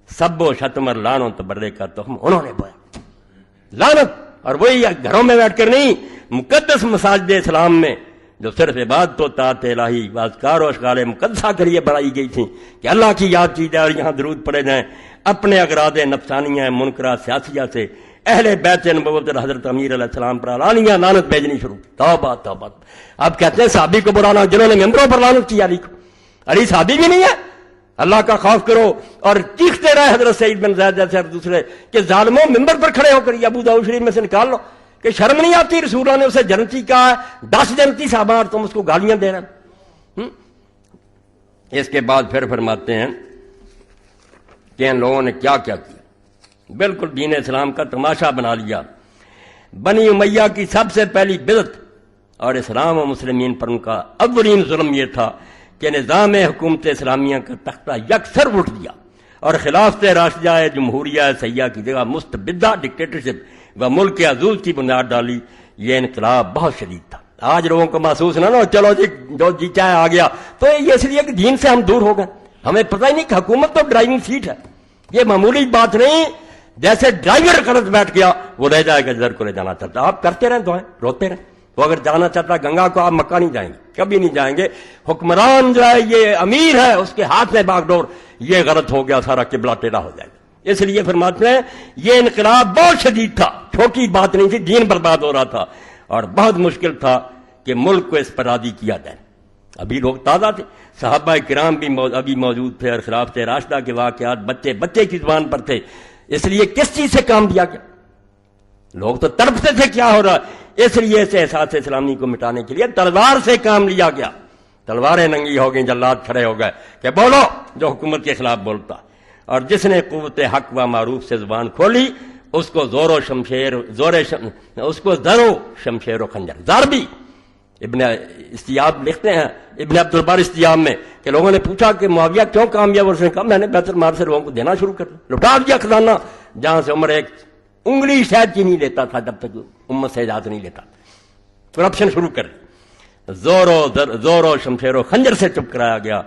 سب و شتم اور لعن و تبرے کا تخم انہوں نے بویا، لعنت، اور وہی گھروں میں بیٹھ کر نہیں، مقدس مساجد اسلام میں جو صرف عبادت و طاعت الہی و اذکار و اشغال مقدسہ کے لیے بنائی گئی تھیں کہ اللہ کی یاد کی جائے اور یہاں درود پڑے جائیں، اپنے اغراض نفسانیہ منکرہ سیاسیہ سے اہل بیت نبوت حضرت امیر علیہ السلام پر علانیہ لعنت بھیجنی شروع کی۔ توبہ توبہ۔ اب کہتے ہیں صحابی کو برانا، جنہوں نے ممبروں پر لعنت کی علی کو، علی صحابی بھی نہیں ہے، اللہ کا خوف کرو۔ اور چیختے رہے حضرت سعید بن زید جیسے اور دوسرے کہ ظالموں ممبر پر کھڑے ہو کر یہ ابو داؤد شریف میں سے نکال لو، کہ شرم نہیں آتی، رسول اللہ نے اسے جنتی کہا ہے، 10 جنتی صحابہ اور تم اس کو گالیاں دے رہے ہیں۔ اس کے بعد پھر فرماتے ہیں کہ ان لوگوں نے کیا کیا کیا، بالکل دین اسلام کا تماشا بنا لیا۔ بنی امیہ کی سب سے پہلی بدعت اور اسلام و مسلمین پر ان کا اولین ظلم یہ تھا کہ نظام حکومت اسلامیہ کا تختہ یکسر اٹھ دیا اور خلافت راشدہ جمہوریہ سیاح کی جگہ مستبدہ ڈکٹیٹرشپ و ملک کے عزوز کی بنیاد ڈالی۔ یہ انقلاب بہت شدید تھا۔ آج لوگوں کو محسوس نہ ہو چلو جی جو جی چاہے آ گیا، تو یہ اس لیے کہ دین سے ہم دور ہو گئے، ہمیں پتہ ہی نہیں کہ حکومت تو ڈرائیونگ سیٹ ہے، یہ معمولی بات نہیں، جیسے ڈرائیور غلط بیٹھ گیا وہ رہ جائے گا جدھر کو لے جانا چاہتا، آپ کرتے رہیں دعائیں، روتے رہیں، وہ اگر جانا چاہتا گنگا کو، آپ مکہ نہیں جائیں گے، کبھی نہیں جائیں گے۔ حکمران جو ہے یہ امیر ہے، اس کے ہاتھ میں باغ ڈور، یہ غلط ہو گیا، سارا قبلہ ٹیڑھا ہو جائے گا۔ اس لیے فرماتے ہیں یہ انقلاب بہت شدید تھا، چھوٹی بات نہیں تھی، دین برباد ہو رہا تھا اور بہت مشکل تھا کہ ملک کو اس پر راضی کیا جائے۔ ابھی لوگ تازہ تھے، صحابہ کرام بھی ابھی موجود تھے اور خلافت راشدہ کے واقعات بچے کی زبان پر تھے، اس لیے کس چیز سے کام دیا گیا؟ لوگ تو تڑپتے تھے کیا ہو رہا ہے، اس لیے اس احساس اسلامی کو مٹانے کے لیے تلوار سے کام لیا گیا۔ تلواریں ننگی ہو گئیں، جلاد کھڑے ہو گئے کہ بولو جو حکومت کے خلاف بولتا، اور جس نے قوت حق و معروف سے زبان کھولی اس کو زور و شمشیر و خنجر ضربی۔ ابن استیاب لکھتے ہیں، ابن عبد البر استیاب میں، کہ لوگوں نے پوچھا کہ معاویہ کیوں کامیاب، اس نے کہا میں نے بیت المال سے لوگوں کو دینا شروع کر دیا، لٹا دیا خزانہ، جہاں سے عمر ایک انگلی شہد کی نہیں لیتا تھا جب تک امت سے اجازت نہیں لیتا، کرپشن شروع کر دی، زور و شمشیر و خنجر سے چپ کرایا گیا۔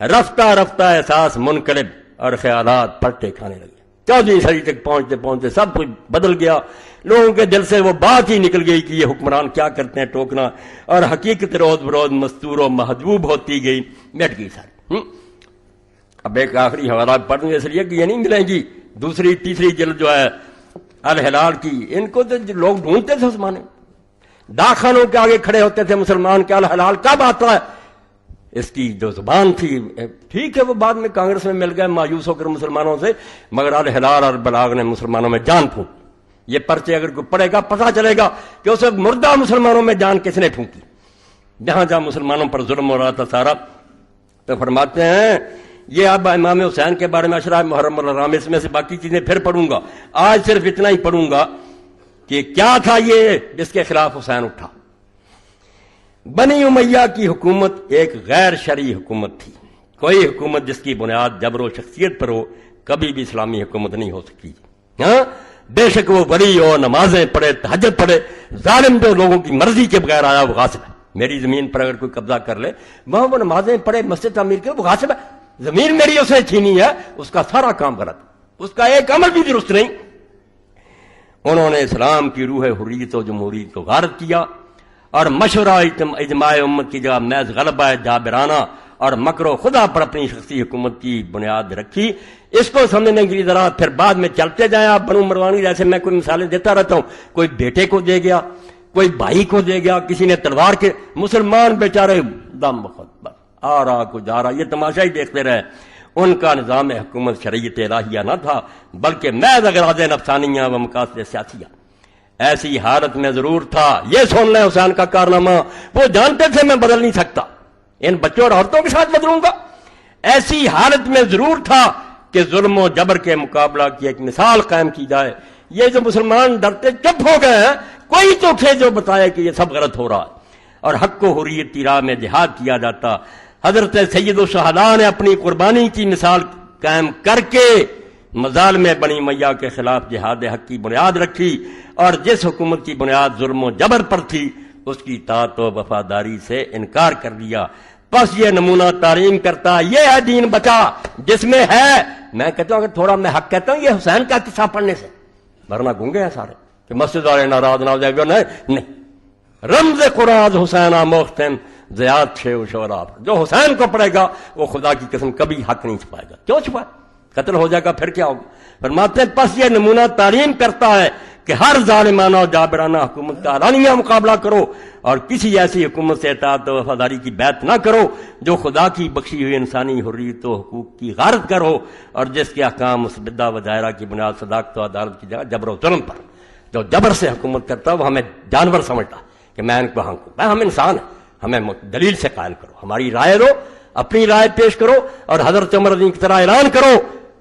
رفتہ رفتہ احساس منقلب اور خیالات پلٹے کھانے لگے. 14ویں صدی تک پہنچتے پہنچتے سب کچھ بدل گیا. لوگوں کے دل سے وہ بات ہی نکل گئی کہ یہ حکمران کیا کرتے ہیں ٹوکنا, اور حقیقت روز بروز مستور و محجوب ہوتی گئی, مٹ گئی ساری. اب ایک آخری حوالہ پڑھنے اس لیے کہ یہ نہیں ملیں گی دوسری تیسری جلد جو ہے الہلال کی. ان کو تو لوگ ڈھونڈتے تھے اس زمانے, ڈاک خانوں کے آگے کھڑے ہوتے تھے مسلمان کہ الہلال کب آتا ہے. اس کی جو زبان تھی, ٹھیک ہے وہ بعد میں کانگریس میں مل گئے مایوس ہو کر مسلمانوں سے, مگر الہلال اور بلاغ نے مسلمانوں میں جان پھونک. یہ پرچے اگر کوئی پڑھے گا پتہ چلے گا کہ اس وقت مردہ مسلمانوں میں جان کس نے پھونکی, جہاں جہاں مسلمانوں پر ظلم ہو رہا تھا سارا. تو فرماتے ہیں یہ اب امام حسین کے بارے میں اشرا محرم الحرام, اس میں سے باقی چیزیں پھر پڑھوں گا, آج صرف اتنا ہی پڑھوں گا کہ کیا تھا یہ جس کے خلاف حسین اٹھا. بنی امیہ کی حکومت ایک غیر شرعی حکومت تھی. کوئی حکومت جس کی بنیاد جبر و شخصیت پر ہو کبھی بھی اسلامی حکومت نہیں ہو سکتی. ہاں بے شک وہ ولی ہو, نمازیں پڑھے, تہجد پڑھے, ظالم جو لوگوں کی مرضی کے بغیر آیا وہ غاصب ہے. میری زمین پر اگر کوئی قبضہ کر لے, وہاں وہ نمازیں پڑھے, مسجد تعمیر کرے, وہ غاصب ہے. زمین میری اس نے چھینی ہے, اس کا سارا کام غلط, اس کا ایک عمل بھی درست نہیں. انہوں نے اسلام کی روح حریت و جمہوریت کو غارت کیا اور مشورہ اجماع امت کی جگہ محض غلبہ جابرانہ اور مکر و خدا پر اپنی شخصی حکومت کی بنیاد رکھی. اس کو سمجھنے کے لیے ذرا پھر بعد میں چلتے جائیں آپ. بنو مروان کی جیسے میں کوئی مثالیں دیتا رہتا ہوں, کوئی بیٹے کو دے گیا, کوئی بھائی کو دے گیا, کسی نے تلوار کے, مسلمان بیچارے دم بخود بس آ رہا کو جا رہا, یہ تماشا ہی دیکھتے رہے. ان کا نظام حکومت شریعت الہیہ نہ تھا بلکہ محض اغراض نفسانیہ و مقاصد سیاسیہ. ایسی حالت میں ضرور تھا, یہ سن لیں حسین کا کارنامہ, وہ جانتے تھے میں بدل نہیں سکتا, ان بچوں اور عورتوں کے ساتھ بدلوں گا. ایسی حالت میں ضرور تھا کہ ظلم و جبر کے مقابلہ کی ایک مثال قائم کی جائے. یہ جو مسلمان ڈرتے چپ ہو گئے ہیں, کوئی تو تھے جو بتائے کہ یہ سب غلط ہو رہا ہے اور حق و حریت کی راہ میں جہاد کیا جاتا. حضرت سید الشہداء نے اپنی قربانی کی مثال قائم کر کے مظالم بنی امیہ کے خلاف جہاد حق کی بنیاد رکھی, اور جس حکومت کی بنیاد ظلم و جبر پر تھی اس کی اطاعت و وفاداری سے انکار کر دیا. بس یہ نمونہ تعلیم کرتا, یہ ہے دین بچا جس میں ہے. میں کہتا ہوں اگر تھوڑا میں حق کہتا ہوں یہ حسین کا قصہ پڑھنے سے, ورنہ گونگے ہیں سارے کہ مسجد والے ناراض نہ ہو جائے. نہیں, رمز قراض حسین موختن زیاد شے و شوراب, جو حسین کو پڑھے گا وہ خدا کی قسم کبھی حق نہیں چھپائے گا. کیوں چھپائے, قتل ہو جائے گا پھر کیا ہوگا. فرماتے ہیں پس یہ نمونہ تعلیم کرتا ہے کہ ہر ظالمانہ اور جابرانہ حکومت کا علانیہ مقابلہ کرو اور کسی ایسی حکومت سے اطاعت و وفاداری کی بیعت نہ کرو جو خدا کی بخشی ہوئی انسانی حریت و حقوق کی غارت کرو اور جس کے احکام مسبدہ و دائرہ کی بنیاد صداقت و عدالت کی جگہ جبر و ظلم پر. جو جبر سے حکومت کرتا ہے وہ ہمیں جانور سمجھتا کہ میں ان کو ہانکوں. ہم انسان ہیں, ہمیں دلیل سے قائل کرو, ہماری رائے دو, اپنی رائے پیش کرو اور حضرت عمر رضی کی طرح اعلان کرو.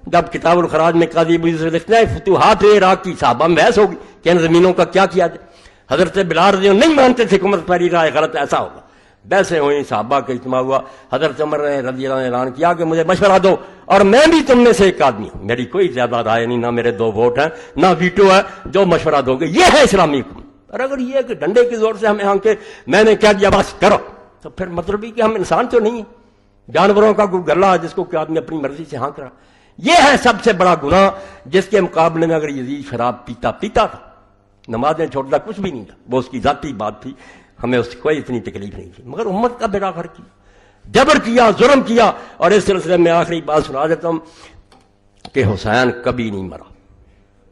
جب کتاب الخراج میں قاضی ابو یوسف لکھتے ہیں فتوحات عراق کی صحابہ میں بحث ہوگی کہ ان زمینوں کا کیا کیا جائے. حضرت بلال رضی اللہ نہیں مانتے تھے کہ عمر پہلی رائے غلط, ایسا ہوگا. بحثیں ہوئیں, صحابہ کا اجتماع ہوا, حضرت عمر نے رضی اللہ نے اعلان کیا کہ مجھے مشورہ دو اور میں بھی تم میں سے ایک آدمی ہوں, میری کوئی زیادہ رائے نہیں, نہ میرے 2 ووٹ ہیں نہ ویٹو ہے, جو مشورہ دو گے یہ ہے اسلامی حکومت. اور اگر یہ کہ ڈنڈے کی زور سے ہمیں ہانکے میں نے کیا دیا بس کرو, تو پھر مطلب ہی کہ ہم انسان تو نہیں ہیں, جانوروں کا کوئی گلہ جس کو کہ آدمی اپنی مرضی سے ہانک رہا. یہ ہے سب سے بڑا گناہ جس کے مقابلے میں اگر یزید شراب پیتا تھا, نمازیں چھوڑتا کچھ بھی نہیں تھا, وہ اس کی ذاتی بات تھی, ہمیں اس کی کوئی اتنی تکلیف نہیں تھی, مگر امت کا بیڑا غرق کیا, جبر کیا, ظلم کیا. اور اس سلسلے میں آخری بات سنا دیتا ہوں کہ حسین کبھی نہیں مرا.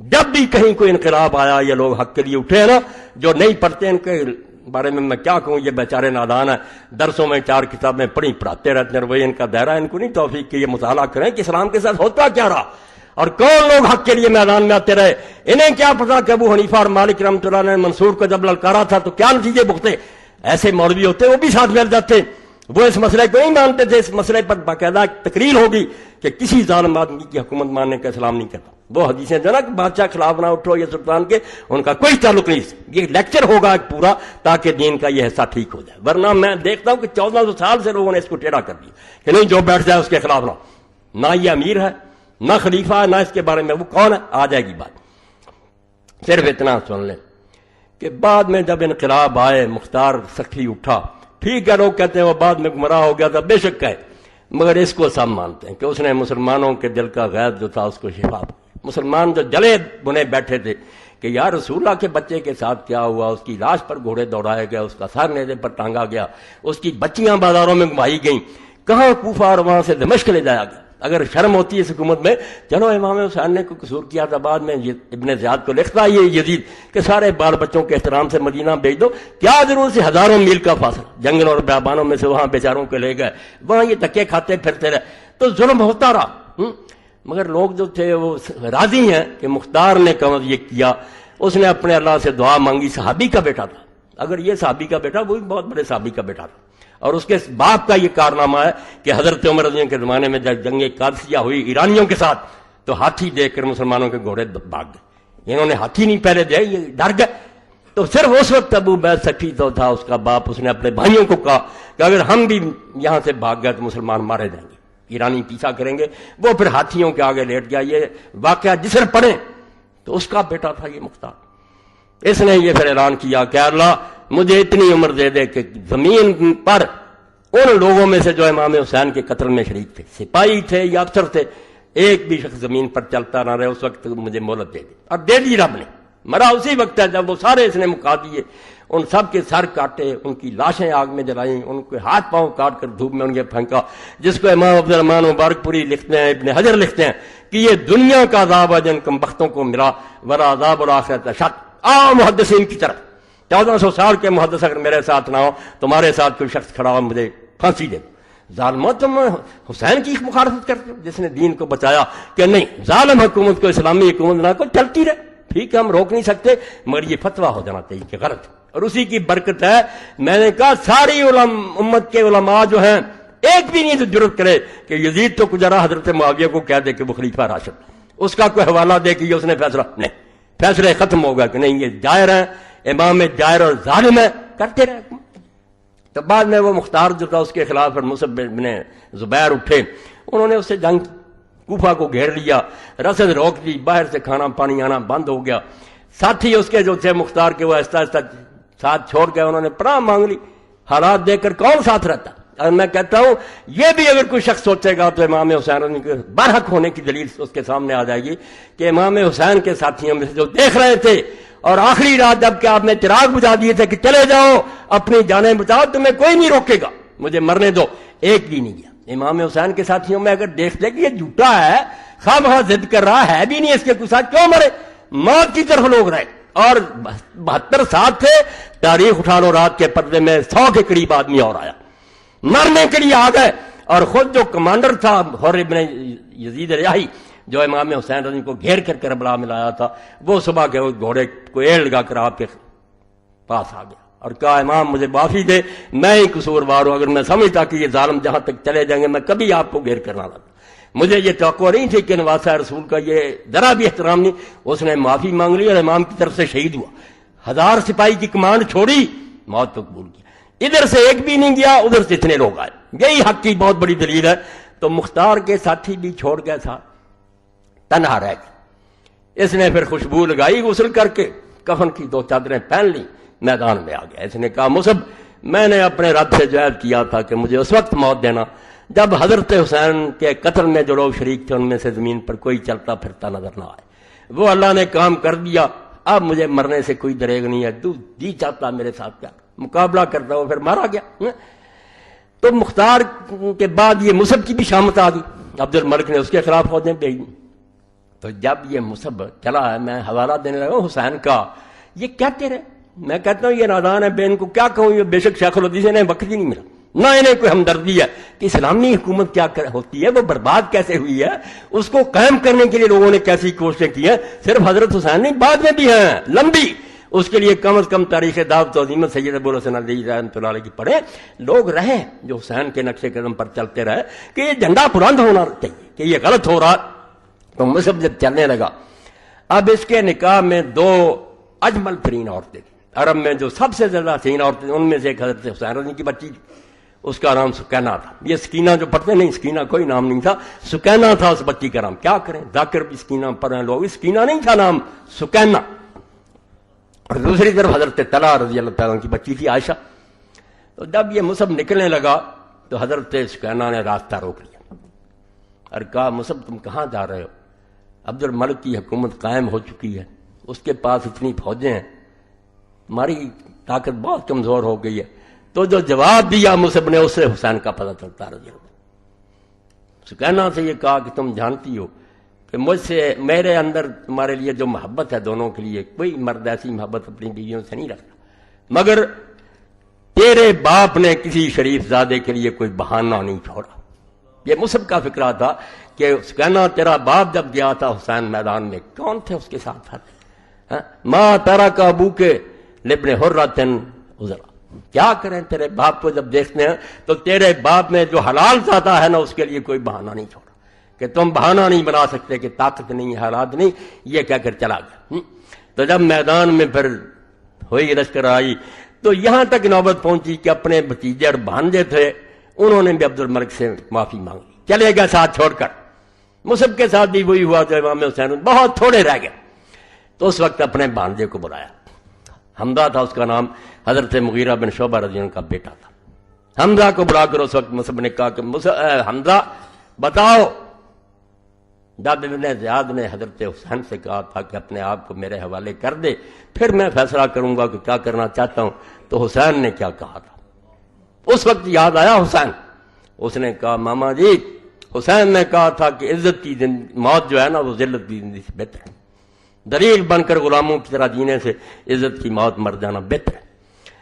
جب بھی کہیں کوئی انقلاب آیا یہ لوگ حق کے لیے اٹھے نا, جو نہیں پڑھتے ان کے بارے میں کیا کہوں, یہ بیچارے نادان ہیں, درسوں میں 4 کتابیں پڑھاتے رہتے ہیں, وہی ان کا دائرہ, ان کو نہیں توفیق کہ یہ مطالعہ کریں کہ اسلام کے ساتھ ہوتا کیا رہا اور کون لوگ حق کے لیے میدان میں آتے رہے. انہیں کیا پتا کہ ابو حنیفہ اور مالک رحمۃ اللہ نے منصور کو جب للکارا تھا تو کیا نتیجے بھگتے. ایسے مولوی ہوتے وہ بھی ساتھ مل جاتے, وہ اس مسئلے کو نہیں مانتے تھے. اس مسئلے پر باقاعدہ تقریر ہوگی کہ کسی ظالم آدمی کی حکومت ماننے کا اسلام نہیں کرتا. وہ حدیثیں جو نا کہ بادشاہ خلاف نہ اٹھو یا سلطان کے, ان کا کوئی تعلق نہیں. یہ لیکچر ہوگا ایک پورا تاکہ دین کا یہ حصہ ٹھیک ہو جائے. ورنہ میں دیکھتا ہوں کہ 1400 سال سے لوگوں نے اس کو ٹیڑھا کر دیا کہ نہیں جو بیٹھ جائے اس کے خلاف نہ یہ امیر ہے نہ خلیفہ ہے, نہ اس کے بارے میں وہ کون ہے, آ جائے گی بات. صرف اتنا سن لیں کہ بعد میں جب انقلاب آئے, مختار سخی اٹھا, ٹھیک ہے لوگ کہتے ہیں وہ بعد میں گمراہ ہو گیا تھا, بے شک ہے, مگر اس کو سب مانتے ہیں کہ اس نے مسلمانوں کے دل کا غیظ جو تھا اس کو شفا دی۔ مسلمان جو جلے بنے بیٹھے تھے کہ یا رسول اللہ کے بچے کے ساتھ کیا ہوا، اس کی لاش پر گھوڑے دوڑائے گئے، اس کا سر نیزے پر ٹانگا گیا، اس کی بچیاں بازاروں میں گھمائی گئیں، کہاں کوفہ اور وہاں سے دمشق لے جایا گیا۔ اگر شرم ہوتی ہے اس حکومت میں، چلو امام حسین نے کوئی قصور کیا تھا، بعد میں ابن زیاد کو لکھتا ہے یہ یزید کہ سارے بال بچوں کے احترام سے مدینہ بھیج دو، کیا ضرورت سے ہزاروں میل کا فاصلہ جنگل اور بیابانوں میں سے وہاں بیچاروں کے لے گئے، وہاں یہ دھکے کھاتے پھرتے رہے، تو ظلم ہوتا رہا۔ مگر لوگ جو تھے وہ راضی ہیں کہ مختار نے کم یہ کیا، اس نے اپنے اللہ سے دعا مانگی، صحابی کا بیٹا تھا، اگر یہ صحابی کا بیٹا، وہ بھی بہت بڑے صحابی کا بیٹا تھا، اور اس کے باپ کا یہ کارنامہ ہے کہ حضرت عمر رضی اللہ کے زمانے میں جب جنگ قادسیہ ہوئی ایرانیوں کے ساتھ تو ہاتھی دیکھ کر مسلمانوں کے گھوڑے بھاگ گئے، انہوں نے ہاتھی نہیں پہلے دے، یہ ڈر گئے، تو صرف اس وقت ابو بیض سٹھی تو تھا اس کا باپ، اس نے اپنے بھائیوں کو کہا کہ اگر ہم بھی یہاں سے بھاگ گئے تو مسلمان مارے جائیں گے، ایرانی پیچھا کریں گے، وہ پھر ہاتھیوں کے آگے لیٹ گیا۔ یہ واقعہ جس پر پڑھیں تو اس کا بیٹا تھا یہ مختار، اس نے یہ پھر اعلان کیا کہ اللہ مجھے اتنی عمر دے دے کہ زمین پر ان لوگوں میں سے جو امام حسین کے قتل میں شریک تھے، سپاہی تھے یا افسر تھے، ایک بھی شخص زمین پر چلتا نہ رہے، اس وقت مجھے مہلت دے دی، اور دے دی رب نے۔ مرا اسی وقت ہے جب وہ سارے اس نے مکا دیے، ان سب کے سر کاٹے، ان کی لاشیں آگ میں جلائیں، ان کے ہاتھ پاؤں کاٹ کر دھوپ میں ان کے پھینکا، جس کو امام عبد الرحمن مبارک پوری لکھتے ہیں، ابن حجر لکھتے ہیں کہ یہ دنیا کا عذاب ہے جن کم بختوں کو ملا، ورا عذاب الآخرت اشد۔ محدثین کی طرف 1400 سال کے محدث اگر میرے ساتھ نہ ہو، تمہارے ساتھ کوئی شخص کھڑا ہو مجھے پھانسی دے، ظالموں تم حسین کی مخالفت کرتے ہو جس نے دین کو بچایا، کہ نہیں ظالم حکومت کو اسلامی حکومت نہ کو چلتی رہے، ٹھیک ہے ہم روک نہیں سکتے، مگر یہ فتویٰ ہو جانا چاہیے کہ غلط، اور اسی کی برکت ہے۔ میں نے کہا ساری امت کے علماء جو ہیں ایک بھی نہیں تو جرت کرے کہ یزید تو کجرا حضرت معاویہ کو کہہ دے کہ وہ خلیفہ راشد، اس کا کوئی حوالہ دے کہ یہ اس نے فیصلہ، نہیں، فیصلے ختم ہوگا کہ نہیں یہ جائر ہیں، امام جائر اور ظالم ہے، کرتے رہے۔ تو بعد میں وہ مختار جو تھا اس کے خلاف پر مصعب بن زبیر اٹھے، انہوں نے اس سے جنگ، کوفہ کو گھیر لیا، رسد روک دی، باہر سے کھانا پانی آنا بند ہو گیا، ساتھی اس کے جو تھے مختار کے وہ آہستہ آہستہ ساتھ چھوڑ گئے، انہوں نے پناہ مانگ لی، حالات دیکھ کر کون ساتھ رہتا۔ اور میں کہتا ہوں یہ بھی اگر کوئی شخص سوچے گا تو امام حسین کے برحق ہونے کی دلیل اس کے سامنے آ جائے گی کہ امام حسین کے ساتھیوں میں سے جو دیکھ رہے تھے اور آخری رات جب کہ آپ نے چراغ بجھا دیے تھے کہ چلے جاؤ اپنی جانیں بچاؤ، تمہیں کوئی نہیں روکے گا، مجھے مرنے دو، ایک بھی نہیں گیا۔ امام حسین کے ساتھیوں میں اگر دیکھ لے کہ یہ جھوٹا ہے، خواہ بخواہ ضد کر رہا ہے بھی نہیں اس کے کچھ ساتھ، کیوں مرے؟ موت کی طرف لوگ رہے، اور 72 ساتھ تھے، تاریخ اٹھا لو، رات کے پردے میں 100 کے قریب آدمی اور آیا، مرنے کے لیے آ گئے، اور خود جو کمانڈر تھا حر ابن یزید ریاحی جو امام حسین رضی کو گھیر کر کربلا میں لایا تھا، وہ صبح کے گھوڑے کو ایڑ لگا کر آپ کے پاس آ گیا اور کہا امام مجھے معافی دے، میں ہی قصوروار ہوں، اگر میں سمجھتا کہ یہ ظالم جہاں تک چلے جائیں گے میں کبھی آپ کو گھیر کرنا لاتا، مجھے یہ توقع نہیں تھی کہ نواسہ رسول کا یہ ذرا بھی احترام نہیں۔ اس نے معافی مانگ لی اور امام کی طرف سے شہید ہوا، 1000 سپاہی کی کمانڈ چھوڑی، موت کو قبول کیا، ادھر سے ایک بھی نہیں گیا، ادھر سے اتنے لوگ آئے، یہی حق کی بہت بڑی دلیل ہے۔ تو مختار کے ساتھی بھی چھوڑ گئے تھا، تنہا رہ گیا، اس نے پھر خوشبو لگائی، غسل کر کے کفن کی 2 چادریں پہن لی، میدان میں آ گیا، اس نے کہا مصعب میں نے اپنے رب سے جو عہد کیا تھا کہ مجھے اس وقت موت دینا جب حضرت حسین کے قتل میں جو لوگ شریک تھے ان میں سے زمین پر کوئی چلتا پھرتا نظر نہ آئے، وہ اللہ نے کام کر دیا، اب مجھے مرنے سے کوئی دریغ نہیں ہے، تو جی چاہتا میرے ساتھ کیا مقابلہ کرتا، وہ پھر مارا گیا۔ تو مختار کے بعد یہ مصعب کی بھی شامت آ گئی، عبد الملک نے اس کے خلاف فوجیں بھیج دی۔ تو جب یہ مصعب چلا ہے، میں حوالہ دینے لگا حسین کا، یہ کہتے رہے، میں کہتا ہوں یہ نادان ہے، بے ان کو کیا کہوں، یہ بے شک شیخ الحدیث انہیں وقت ہی نہیں ملا، نہ انہیں کوئی ہمدردی ہے کہ اسلامی حکومت کیا ہوتی ہے، وہ برباد کیسے ہوئی ہے، اس کو قائم کرنے کے لیے لوگوں نے کیسی کوششیں کی ہیں، صرف حضرت حسین نہیں بعد میں بھی ہیں لمبی، اس کے لیے کم از کم تاریخ دعوت و عظیمت سید ابوالحسن علی رحمۃ اللہ علیہ کی پڑھیں، لوگ رہے جو حسین کے نقش قدم پر چلتے رہے کہ یہ جھنڈا بلند ہونا چاہیے کہ یہ غلط ہو رہا۔ تو مصعب جب چلنے لگا، اب اس کے نکاح میں 2 اجمل ترین عورتیں تھیں، عرب میں جو سب سے زیادہ حسین عورتیں، ان میں سے ایک حضرت حسین رضی کی بچی تھی، اس کا نام سکینہ تھا۔ یہ سکینہ جو پڑھتے نہیں، سکینہ کوئی نام نہیں تھا، سکینہ تھا اس بچی کا نام، کیا کریں ذاکر بھی سکینہ پڑھیں لوگ، سکینہ نہیں تھا نام، سکینہ۔ اور دوسری طرف حضرت طلحہ رضی اللہ تعالیٰ کی بچی تھی عائشہ۔ تو جب یہ مصعب نکلنے لگا تو حضرت سکینہ نے راستہ روک لیا اور کہا مصعب تم کہاں جا رہے ہو؟ عبد الملک کی حکومت قائم ہو چکی ہے، اس کے پاس اتنی فوجیں ہیں، ہماری طاقت بہت کمزور ہو گئی ہے۔ تو جو جواب دیا مصعب نے اس سے حسین کا پتہ چلتا رضی اللہ۔ سکینہ سے یہ کہا کہ تم جانتی ہو کہ مجھ سے میرے اندر تمہارے لیے جو محبت ہے دونوں کے لیے، کوئی مرد ایسی محبت اپنی بیویوں سے نہیں رکھتا، مگر تیرے باپ نے کسی شریف زادے کے لیے کوئی بہانہ نہیں چھوڑا۔ یہ مصعب کا فکرہ تھا کہ سکینہ تیرا باپ جب گیا تھا حسین میدان میں کون تھے اس کے ساتھ ماں تیرا کا ابو کے لبن حرۃ عذرا، کیا کریں تیرے باپ کو جب دیکھتے ہیں تو تیرے باپ نے جو حلال چاہتا ہے نا اس کے لیے کوئی بہانہ نہیں چھوڑا کہ تم بہانہ نہیں بنا سکتے کہ طاقت نہیں حالات نہیں، یہ کہہ کر چلا گیا۔ تو جب میدان میں پھر ہوئی لشکر آئی تو یہاں تک نوبت پہنچی کہ اپنے بھتیجے اور بھانجے تھے انہوں نے بھی عبد الملک سے معافی مانگ لی، چلے گئے ساتھ چھوڑ کر۔ مصعب کے ساتھ بھی وہی ہوا جو امام حسین بہت تھوڑے رہ گئے، تو اس وقت اپنے بھانجے کو بلایا، حمزہ تھا اس کا نام، حضرت مغیرہ بن شعبہ رضی اللہ عنہ کا بیٹا تھا۔ حمزہ کو بلا کر اس وقت مصعب نے کہا کہ حمزہ بتاؤ، جب ابن زیاد نے حضرت حسین سے کہا تھا کہ اپنے آپ کو میرے حوالے کر دے پھر میں فیصلہ کروں گا کہ کیا کرنا چاہتا ہوں، تو حسین نے کیا کہا تھا؟ اس وقت یاد آیا حسین، اس نے کہا ماما جی حسین نے کہا تھا کہ عزت کی موت جو ہے نا وہ ذلت کی زندگی سے بہتر ہے، دلیل بن کر غلاموں کی طرح جینے سے عزت کی موت مر جانا بہتر ہے۔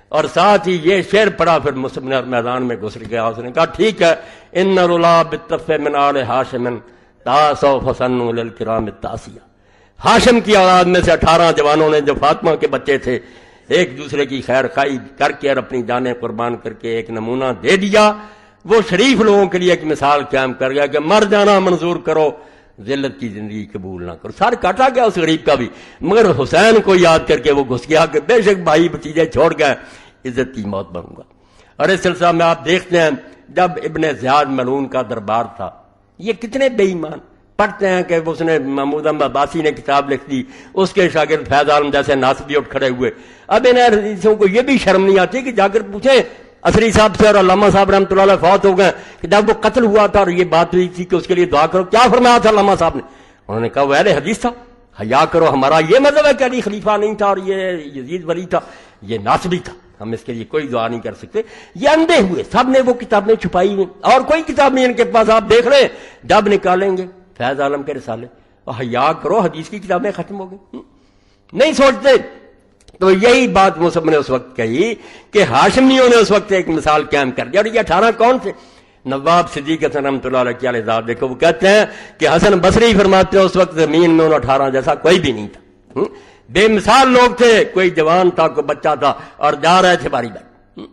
اور ساتھ ہی یہ شعر پڑھا، پھر مصعب نے میدان میں گھس گیا، اس نے کہا ٹھیک ہے، ان رلا بالطف من آل ہاشم تاسوف سنوا للکرام التاسیہ، ہاشم کی اولاد میں سے 18 جوانوں نے جو فاطمہ کے بچے تھے ایک دوسرے کی خیر خواہی کر کے اور اپنی جانیں قربان کر کے ایک نمونہ دے دیا، وہ شریف لوگوں کے لیے ایک مثال قائم کر گیا کہ مر جانا منظور کرو، ذلت کی زندگی قبول نہ کرو۔ سر کاٹا گیا اس غریب کا بھی، مگر حسین کو یاد کر کے وہ گھس گیا کہ بے شک بھائی بھتیجے چھوڑ گئے، عزت کی موت مروں گا۔ اور اس سلسلہ میں آپ دیکھتے ہیں جب ابن زیاد ملعون کا دربار تھا، یہ کتنے بے ایمان، پڑھتے ہیں کہ اس نے محمود احمد عباسی نے کتاب لکھ دی، اس کے شاگرد فیض عالم جیسے ناصبی اٹھ کھڑے ہوئے۔ اب ان حدیثوں کو یہ بھی شرم نہیں آتی کہ جا کر پوچھیں عصری صاحب سے، اور علامہ صاحب رحمۃ اللہ علیہ فوت ہو گئے، کہ جب وہ قتل ہوا تھا اور یہ بات ہوئی تھی کہ اس کے لیے دعا کرو، کیا فرمایا تھا علامہ صاحب نے؟ انہوں نے کہا وہ اہل حدیث تھا، حیا کرو، ہمارا یہ مذہب ہے کہ علی خلیفہ نہیں تھا اور یہ یزید ولی تھا، یہ ناصبی تھا، ہم اس کے لیے کوئی دعا نہیں کر سکتے۔ یہ اندھے ہوئے، سب نے وہ کتابیں چھپائی ہیں اور کوئی کتاب نہیں ان کے پاس، آپ دیکھ رہے ہیں جب نکالیں گے فیض عالم کے رسالے، اور حیا کرو حدیث کی کتابیں ختم ہو گئی، نہیں سوچتے۔ تو یہی بات مصعب نے اس وقت کہی کہ ہاشمیوں نے اس وقت ایک مثال قائم کر دیا۔ اور یہ 18 کون تھے؟ نواب صدیق حسن رحمۃ اللہ علیہ کے ذات، دیکھو وہ کہتے ہیں کہ حسن بصری فرماتے ہیں اس وقت زمین میں ان 18 جیسا کوئی بھی نہیں تھا، بے مثال لوگ تھے، کوئی جوان تھا کوئی بچہ تھا اور جا رہے تھے باری باری۔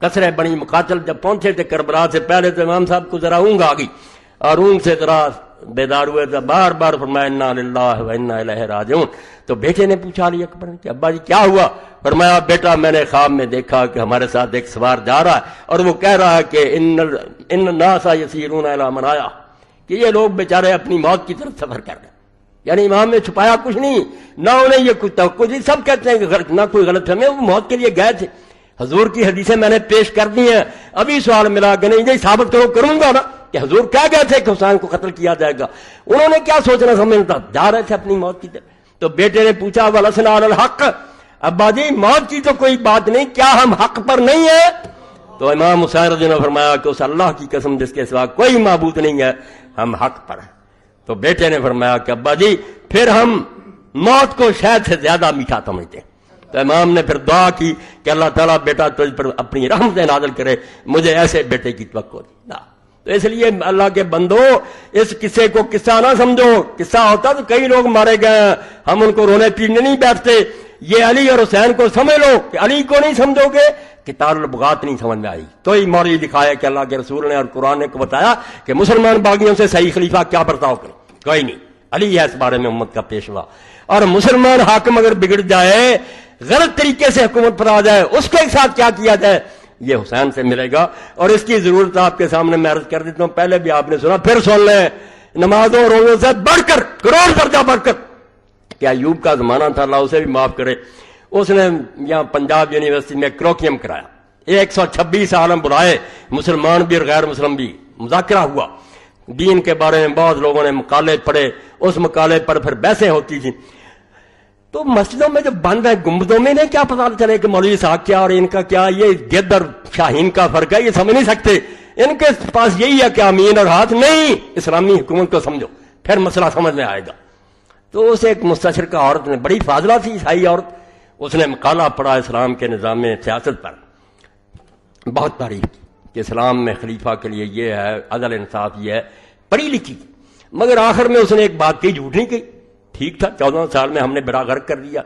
کثرے بنی مقاتل جب پہنچے تھے کربلا سے پہلے تو امام صاحب کو ذرا اونگ آ گئی اور اونگ سے ذرا بیدار ہوئے تھے، بار بار فرمایا انا للہ و انا الیہ راجعون۔ تو بیٹے نے پوچھا علی اکبر کہ ابا جی کیا ہوا؟ فرمایا بیٹا میں نے خواب میں دیکھا کہ ہمارے ساتھ ایک سوار جا رہا ہے اور وہ کہہ رہا ہے کہ ان الناس یسیرون الی منایا، کہ یہ لوگ بیچارے اپنی موت کی طرف سفر کر رہے ہیں۔ یعنی امام نے چھپایا کچھ نہیں، نہ انہیں یہ کچھ توقع نہیں، سب کہتے ہیں کہ نہ کوئی غلط فہمی، وہ موت کے لیے گئے تھے۔ حضور کی حدیثیں میں نے پیش کر دی ہیں، ابھی سوال ملا کہ نہیں یہ ثابت کرو، کروں گا نا کہ حضور کہہ گئے تھے کہ حسین کو قتل کیا جائے گا، انہوں نے کیا سوچنا سمجھنا تھا، جا رہے تھے اپنی موت کی طرف۔ تو بیٹے نے پوچھا وَلَسْنَا عَلَى الْحَقِّ، ابا جی موت کی تو کوئی بات نہیں، کیا ہم حق پر نہیں ہیں؟ تو امام حسین رضی اللہ عنہ نے فرمایا کہ اس اللہ کی قسم جس کے سوا کوئی معبود نہیں ہے، ہم حق پر ہیں۔ تو بیٹے نے فرمایا کہ ابا جی پھر ہم موت کو شہد سے زیادہ میٹھا سمجھتے ہیں۔ تو امام نے پھر دعا کی کہ اللہ تعالیٰ بیٹا تجھ پر اپنی رحمتیں نازل کرے، مجھے ایسے بیٹے کی توقع دی۔ تو اس لیے اللہ کے بندو اس قصے کو قصہ نہ سمجھو، قصہ ہوتا تو کئی لوگ مارے گئے ہیں، ہم ان کو رونے پیٹنے نہیں بیٹھتے۔ یہ علی اور حسین کو سمجھ لو کہ علی کو نہیں سمجھو گے کتاب البغات نہیں سمجھ میں آئی۔ تو ہی مولوی دکھایا کہ اللہ کے رسول نے اور قرآن نے کو بتایا کہ مسلمان باغیوں سے صحیح خلیفہ کیا برتاؤ کرے، کوئی نہیں، علی ہے اس بارے میں امت کا پیشوا۔ اور مسلمان حاکم اگر بگڑ جائے، غلط طریقے سے حکومت پر آ جائے، اس کے ساتھ کیا کیا جائے، یہ حسین سے ملے گا۔ اور اس کی ضرورت آپ کے سامنے میں عرض کر دیتا ہوں، پہلے بھی آپ نے سنا پھر سن لیں، نمازوں روزوں سے بڑھ کر کروڑ درجہ بڑھ کر کہ ایوب کا زمانہ تھا، اللہ اسے بھی معاف کرے، اس نے یہاں پنجاب یونیورسٹی میں کروکیم کرایا، 126 عالم بلائے، مسلمان بھی اور غیر مسلم بھی، مذاکرہ ہوا، دین کے بارے میں بہت لوگوں نے مقالے پڑھے، اس مقالے پر پھر بحثیں ہوتی تھیں۔ تو مسجدوں میں جو بند ہے گنبدوں میں انہیں کیا پتا چلے کہ مولوی صاحب کیا اور ان کا کیا، یہ گدھ اور شاہین کا فرق ہے، یہ سمجھ نہیں سکتے، ان کے پاس یہی ہے کہ امین اور ہاتھ نہیں، اسلامی حکومت کو سمجھو پھر مسئلہ سمجھ میں آئے گا۔ تو اسے ایک مستشرقہ عورت نے، بڑی فاضلہ تھی عیسائی عورت، اس نے مقالہ پڑھا اسلام کے نظام سیاست پر، بہت تعریف کی کہ اسلام میں خلیفہ کے لیے یہ ہے، عدل انصاف یہ ہے، پڑھی لکھی، مگر آخر میں اس نے ایک بات کہی، جھوٹ نہیں کہی، ٹھیک تھا 14 سال میں ہم نے بیڑا غرق کر دیا،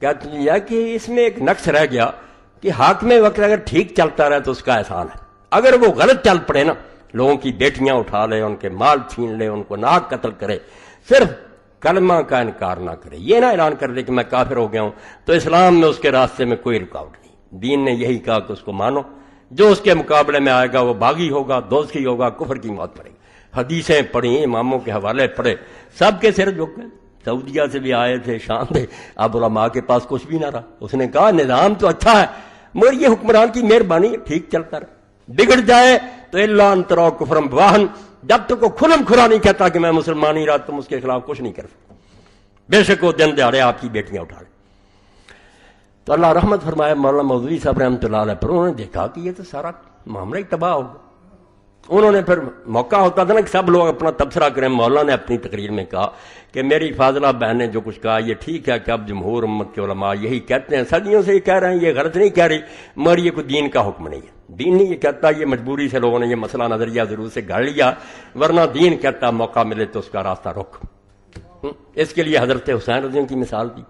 کہتے ہیں کہ اس میں ایک نقص رہ گیا کہ حاکم وقت اگر ٹھیک چلتا رہے تو اس کا احسان ہے، اگر وہ غلط چل پڑے نا، لوگوں کی بیٹیاں اٹھا لے، ان کے مال چھین لے، ان کو ناک قتل کرے، صرف کلمہ کا انکار نہ کرے، یہ نہ اعلان کر دے کہ میں کافر ہو گیا ہوں، تو اسلام میں اس کے راستے میں کوئی رکاوٹ نہیں۔ دین نے یہی کہا کہ اس کو مانو، جو اس کے مقابلے میں آئے گا وہ باغی ہوگا، دوزخی ہوگا، کفر کی موت پڑے گی۔ حدیثیں پڑھی، اماموں کے حوالے پڑھے، سب کے سر جھک گئے۔ سعودیہ سے بھی آئے تھے، شام تھے، اب علماء کے پاس کچھ بھی نہ رہا۔ اس نے کہا نظام تو اچھا ہے مگر یہ حکمران کی مہربانی ہے، ٹھیک چلتا رہے، بگڑ جائے تو الا ان تروا کفرا بواحا، جب تک وہ کھلم کھلا نہیں کہتا کہ میں مسلمان ہی رہا تم اس کے خلاف کچھ نہیں کر سکتے، بے شک وہ دن دہاڑے آپ کی بیٹیاں اٹھا لیں۔ تو اللہ رحمت فرمائے مولانا مودودی صاحب رحمۃ اللہ علیہ پر، انہوں نے دیکھا کہ یہ تو سارا معاملہ ہی تباہ ہو گیا۔ انہوں نے پھر موقع ہوتا تھا نا کہ سب لوگ اپنا تبصرہ کریں، مولانا نے اپنی تقریر میں کہا کہ میری فاضلہ بہن نے جو کچھ کہا یہ ٹھیک ہے کہ اب جمہور امت کے علماء یہی کہتے ہیں، صدیوں سے یہ کہہ رہے ہیں، یہ غلط نہیں کہہ رہی، مگر یہ کوئی دین کا حکم نہیں ہے، دین نہیں یہ کہتا، یہ مجبوری سے لوگوں نے یہ مسئلہ نظریہ ضرور سے گھڑ لیا، ورنہ دین کہتا موقع ملے تو اس کا راستہ رخ۔ اس کے لیے حضرت حسین رضی اللہ کی مثال دی،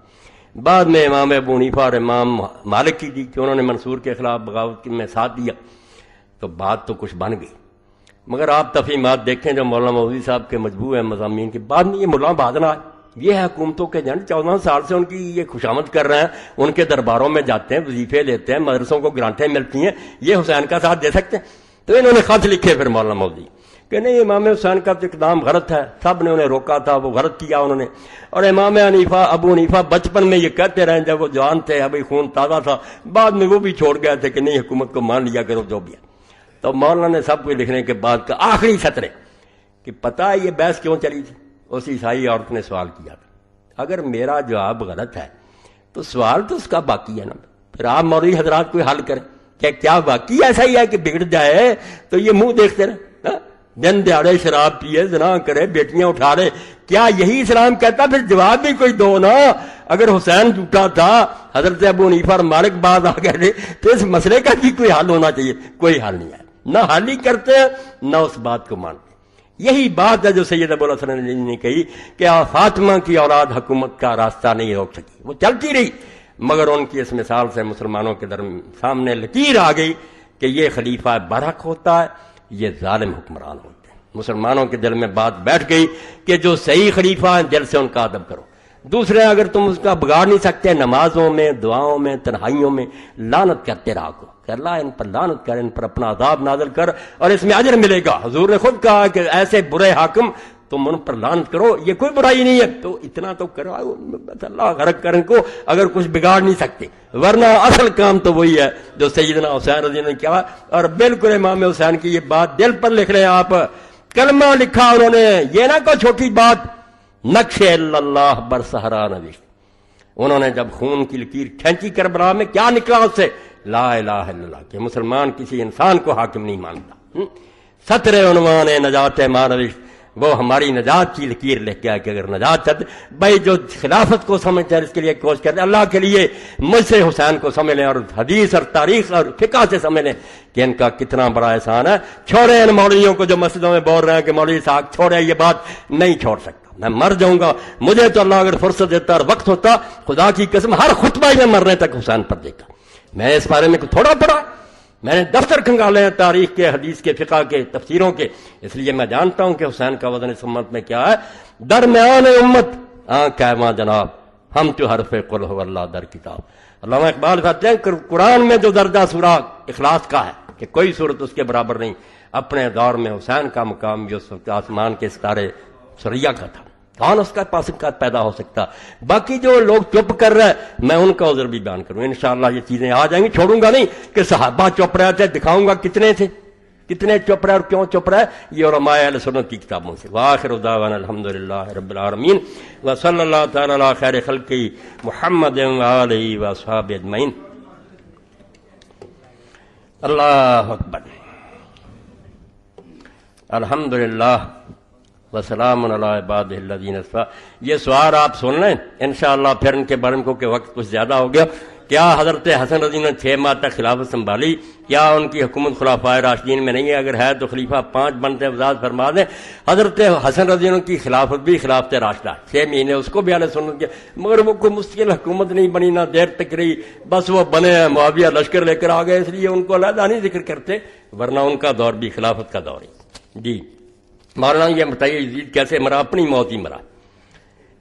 بعد میں امام ابو حنیفہ اور امام مالک کی دی کہ انہوں نے منصور کے خلاف بغاوت میں ساتھ دیا، تو بات تو کچھ بن گئی۔ مگر آپ تفہیمات دیکھیں جو مولانا مودودی صاحب کے مجموعے مضامین کے بعد میں یہ ملا بادنا یہ ہے حکومتوں کے جن 14 سال سے ان کی یہ خوشامد کر رہے ہیں، ان کے درباروں میں جاتے ہیں، وظیفے لیتے ہیں، مدرسوں کو گرانٹیں ملتی ہیں، یہ حسین کا ساتھ دے سکتے ہیں؟ تو انہوں نے خط لکھے پھر مولانا مودودی کہ نہیں، امام حسین کا تو اقدام غلط ہے، سب نے انہیں روکا تھا، وہ غلط کیا انہوں نے، اور امام حنیفہ ابو حنیفہ بچپن میں یہ کہتے رہے جب وہ جوان تھے، ابھی خون تازہ تھا، بعد میں وہ بھی چھوڑ گئے تھے کہ نہیں حکومت کو مان لیا کرو جو بھی ہے۔ تو مولانا نے سب کچھ لکھنے کے بعد کا آخری سطرے کہ پتہ ہے یہ بحث کیوں چلی تھی؟ اس عیسائی عورت نے سوال کیا تھا، اگر میرا جواب غلط ہے تو سوال تو اس کا باقی ہے نا، پھر آپ مولوی حضرات کوئی حل کریں کہ کیا واقعی ایسا ہی ہے کہ بگڑ جائے تو یہ منہ دیکھتے رہے، دن دیہڑے شراب پیے، زنا کرے، بیٹیاں اٹھا لے، کیا یہی اسلام کہتا؟ پھر جواب بھی کوئی دو نا۔ اگر حسین جھوٹا تھا، حضرت ابو حنیفہ اور مالک بعد آ گئے تھے، تو اس مسئلے کا بھی کوئی حل ہونا چاہیے، کوئی حل نہیں ہے، نہ حل ہی کرتے ہیں نہ اس بات کو مانتے۔ یہی بات ہے جو سید ابو الحسن علی نے کہی کہ فاطمہ کی اولاد حکومت کا راستہ نہیں روک سکی، وہ چلتی رہی، مگر ان کی اس مثال سے مسلمانوں کے سامنے لکیر آ گئی کہ یہ خلیفہ برحق ہوتا ہے، یہ ظالم حکمران ہوتے ہیں۔ مسلمانوں کے دل میں بات بیٹھ گئی کہ جو صحیح خلیفہ ہیں دل سے ان کا ادب کرو، دوسرے اگر تم اس کا بگاڑ نہیں سکتے، نمازوں میں، دعاؤں میں، تنہائیوں میں لعنت کرتے رہا کرو کہ اللہ ان پر لعنت کر، ان پر اپنا عذاب نازل کر اور اس میں اجر ملے گا۔ حضور نے خود کہا کہ ایسے برے حاکم تم ان پر لعنت کرو، یہ کوئی برائی نہیں ہے، تو اتنا تو کرو، اللہ غرق کر ان کو اگر کچھ بگاڑ نہیں سکتے، ورنہ اصل کام تو وہی ہے جو سیدنا حسین رضی اللہ نے کیا۔ اور بالکل امام حسین کی یہ بات دل پر لکھ رہے ہیں آپ، کلمہ لکھا انہوں نے، یہ نہ کوئی چھوٹی بات، نقش اللہ بر صحرا نوشت۔ انہوں نے جب خون کی لکیر کھینچی کربلا میں، کیا نکلا اس سے؟ لا الہ الا اللہ، کہ مسلمان کسی انسان کو حاکم نہیں مانتا۔ سطر عنوان نجات ما نوشت، وہ ہماری نجات کی لکیر لکھ کے کہ اگر نجات چاہتے بھائی جو خلافت کو سمجھتے ہیں اس کے لیے کوشش کرتے اللہ کے لیے مجھ سے حسین کو سمجھ لیں اور حدیث اور تاریخ اور فقہ سے سمجھ لیں کہ ان کا کتنا بڑا احسان ہے۔ چھوڑے ان مولویوں کو جو مسجدوں میں بول رہے ہیں کہ مولوی صاحب چھوڑے، یہ بات نہیں چھوڑ سکتا، میں مر جاؤں گا، مجھے تو اللہ اگر فرصت دیتا اور وقت ہوتا، خدا کی قسم ہر خطبہ میں مرنے تک حسین پر دیکھا۔ میں اس بارے میں تھوڑا پڑھا، میں نے دفتر کھنگالے ہیں تاریخ کے، حدیث کے، فقہ کے، تفسیروں کے، اس لیے میں جانتا ہوں کہ حسین کا وزن اس امت میں کیا ہے۔ درمیان امت کہواں جناب ہم تو حرف قل ہو اللہ در کتاب۔ علامہ اقبال کہتے ہیں قرآن میں جو درجہ سورہ اخلاص کا ہے کہ کوئی صورت اس کے برابر نہیں، اپنے دور میں حسین کا مقام بھی اس وقت آسمان کے ستارے سریا کا تھا۔ کون اس کا پاس کا پیدا ہو سکتا. باقی جو لوگ چپ کر رہے ہیں میں ان کا عذر بھی بیان کروں انشاءاللہ یہ چیزیں آ جائیں گی. چھوڑوں گا نہیں کہ صحابہ چپ رہے تھے, دکھاؤں گا کتنے تھے, کتنے چپ رہے اور کیوں چپ رہے, یہ علماء اہل سنت کی کتابوں سے. وآخر دعوانا الحمدللہ رب العالمین وصلی اللہ تعالی علی خیر خلقہ محمد وآلہ واصحابہ اجمعین. اللہ اکبر. الحمدللہ وسلام علی عبادہ الذین اصطفیٰ. یہ سوال آپ سن لیں انشاءاللہ, پھر ان کے بارے میں کہ وقت کچھ زیادہ ہو گیا. کیا حضرت حسن رضی اللہ عنہ 6 ماہ تک خلافت سنبھالی؟ کیا ان کی حکومت خلفائے راشدین میں نہیں ہے؟ اگر ہے تو خلیفہ 5 بنتے ہیں, وضاحت فرما دیں. حضرت حسن رضی اللہ عنہ کی خلافت بھی خلافت راشدہ 6 مہینے, اس کو بھی اہل سنت کیا, مگر وہ کوئی مستقل حکومت نہیں بنی, نہ دیر تک رہی, بس وہ بنے ہیں معاویہ لشکر لے کر آ گئے, اس لیے ان کو علیحدہ نہیں ذکر کرتے, ورنہ ان کا دور بھی خلافت کا دور ہے. جی مولانا یہ بتائیے یزید کیسے مرا؟ اپنی موت ہی مرا.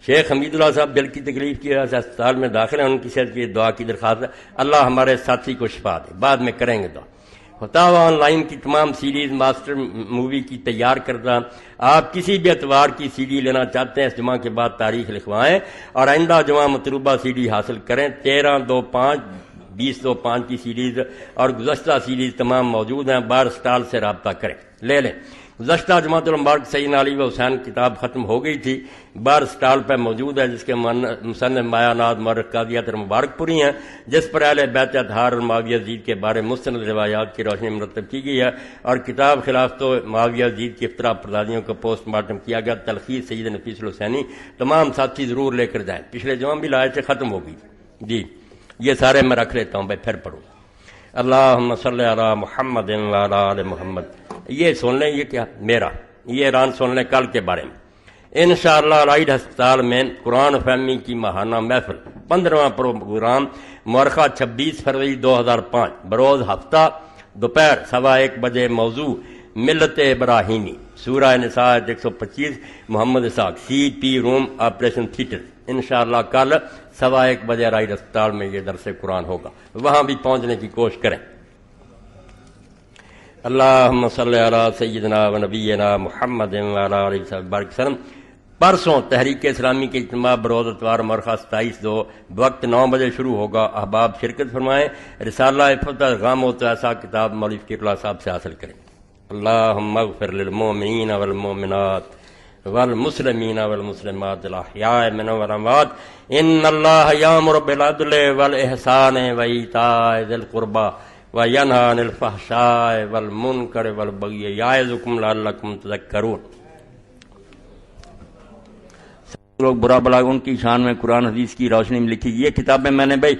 شیخ حمید اللہ صاحب دل کی تکلیف کی وجہ سے اسپتال میں داخل ہیں, ان کی صحت کی دعا کی درخواست ہے. اللہ ہمارے ساتھی کو شفا دے, بعد میں کریں گے دعا. فتاوی آن لائن کی تمام سیریز ماسٹر مووی کی تیار کردہ, آپ کسی بھی اتوار کی سی ڈی لینا چاہتے ہیں اس جمعہ کے بعد تاریخ لکھوائیں اور آئندہ جمعہ مطلوبہ سی ڈی حاصل کریں. 13/2/5 20/2/5 کی سیریز اور گزشتہ سیریز تمام موجود ہیں. بار اسٹال سے رابطہ کریں, لے لیں. گزشتہ جماعت المبارک سیدنا علی و حسین کتاب ختم ہو گئی تھی, بار اسٹال پہ موجود ہے, جس کے مصنف مایانات مورخ قاضی اطہر مبارک پوری ہیں, جس پر اہل بیت اطہار اور معاویہ یزید کے بارے مستند روایات کی روشنی مرتب کی گئی ہے, اور کتاب خلافت و معاویہ یزید کی افطرا پردازیوں کا پوسٹ مارٹم کیا گیا. تلخیص سید نفیس الحسینی. تمام ساتھی ضرور لے کر جائیں. پچھلے جمعہ بھی لائے تھے, ختم ہو گئی. جی یہ سارے میں رکھ لیتا ہوں بھائی, پھر پڑھوں. اللہم صلی علی محمد وعلی آل محمد. یہ سن لیں, یہ کیا میرا یہ اعلان سن لیں کل کے بارے میں. انشاءاللہ رائڈ ہسپتال میں قرآن فہمی کی ماہانہ محفل 15واں پروگرام مورخہ 26 فروری 2005 بروز ہفتہ دوپہر 1:15 بجے. موضوع ملت ابراہیمی, سورہ نساء 125, محمد اسحاق, سی پی روم آپریشن تھیٹر. انشاءاللہ کل 1:15 بجے رائڈ ہسپتال میں یہ درس قرآن ہوگا, وہاں بھی پہنچنے کی کوشش کریں. اللہم صلی علی سیدنا و نبینا محمد وعلی آلہ وبارک وسلم. پرسوں تحریک اسلامی کے اجتماع بروز اتوار مورخہ 27/2 وقت 9 بجے شروع ہوگا. احباب شرکت فرمائیں. رسالہ عفت غام و ایسا کتاب مولوی فقیر اللہ صاحب سے حاصل کریں. اللہم اغفر للمؤمنین والمؤمنات والمسلمین والمسلمات الاحیاء منهم والاموات. ان اللہ یامر بالعدل والاحسان وایتاء ذی القربى وینہی عن الفحشاء والمنکر والبغی یعظکم لعلکم تذکرون. لوگ برا بلا ان کی شان میں قرآن حدیث کی روشنی میں لکھی. یہ کتابیں میں نے بھائی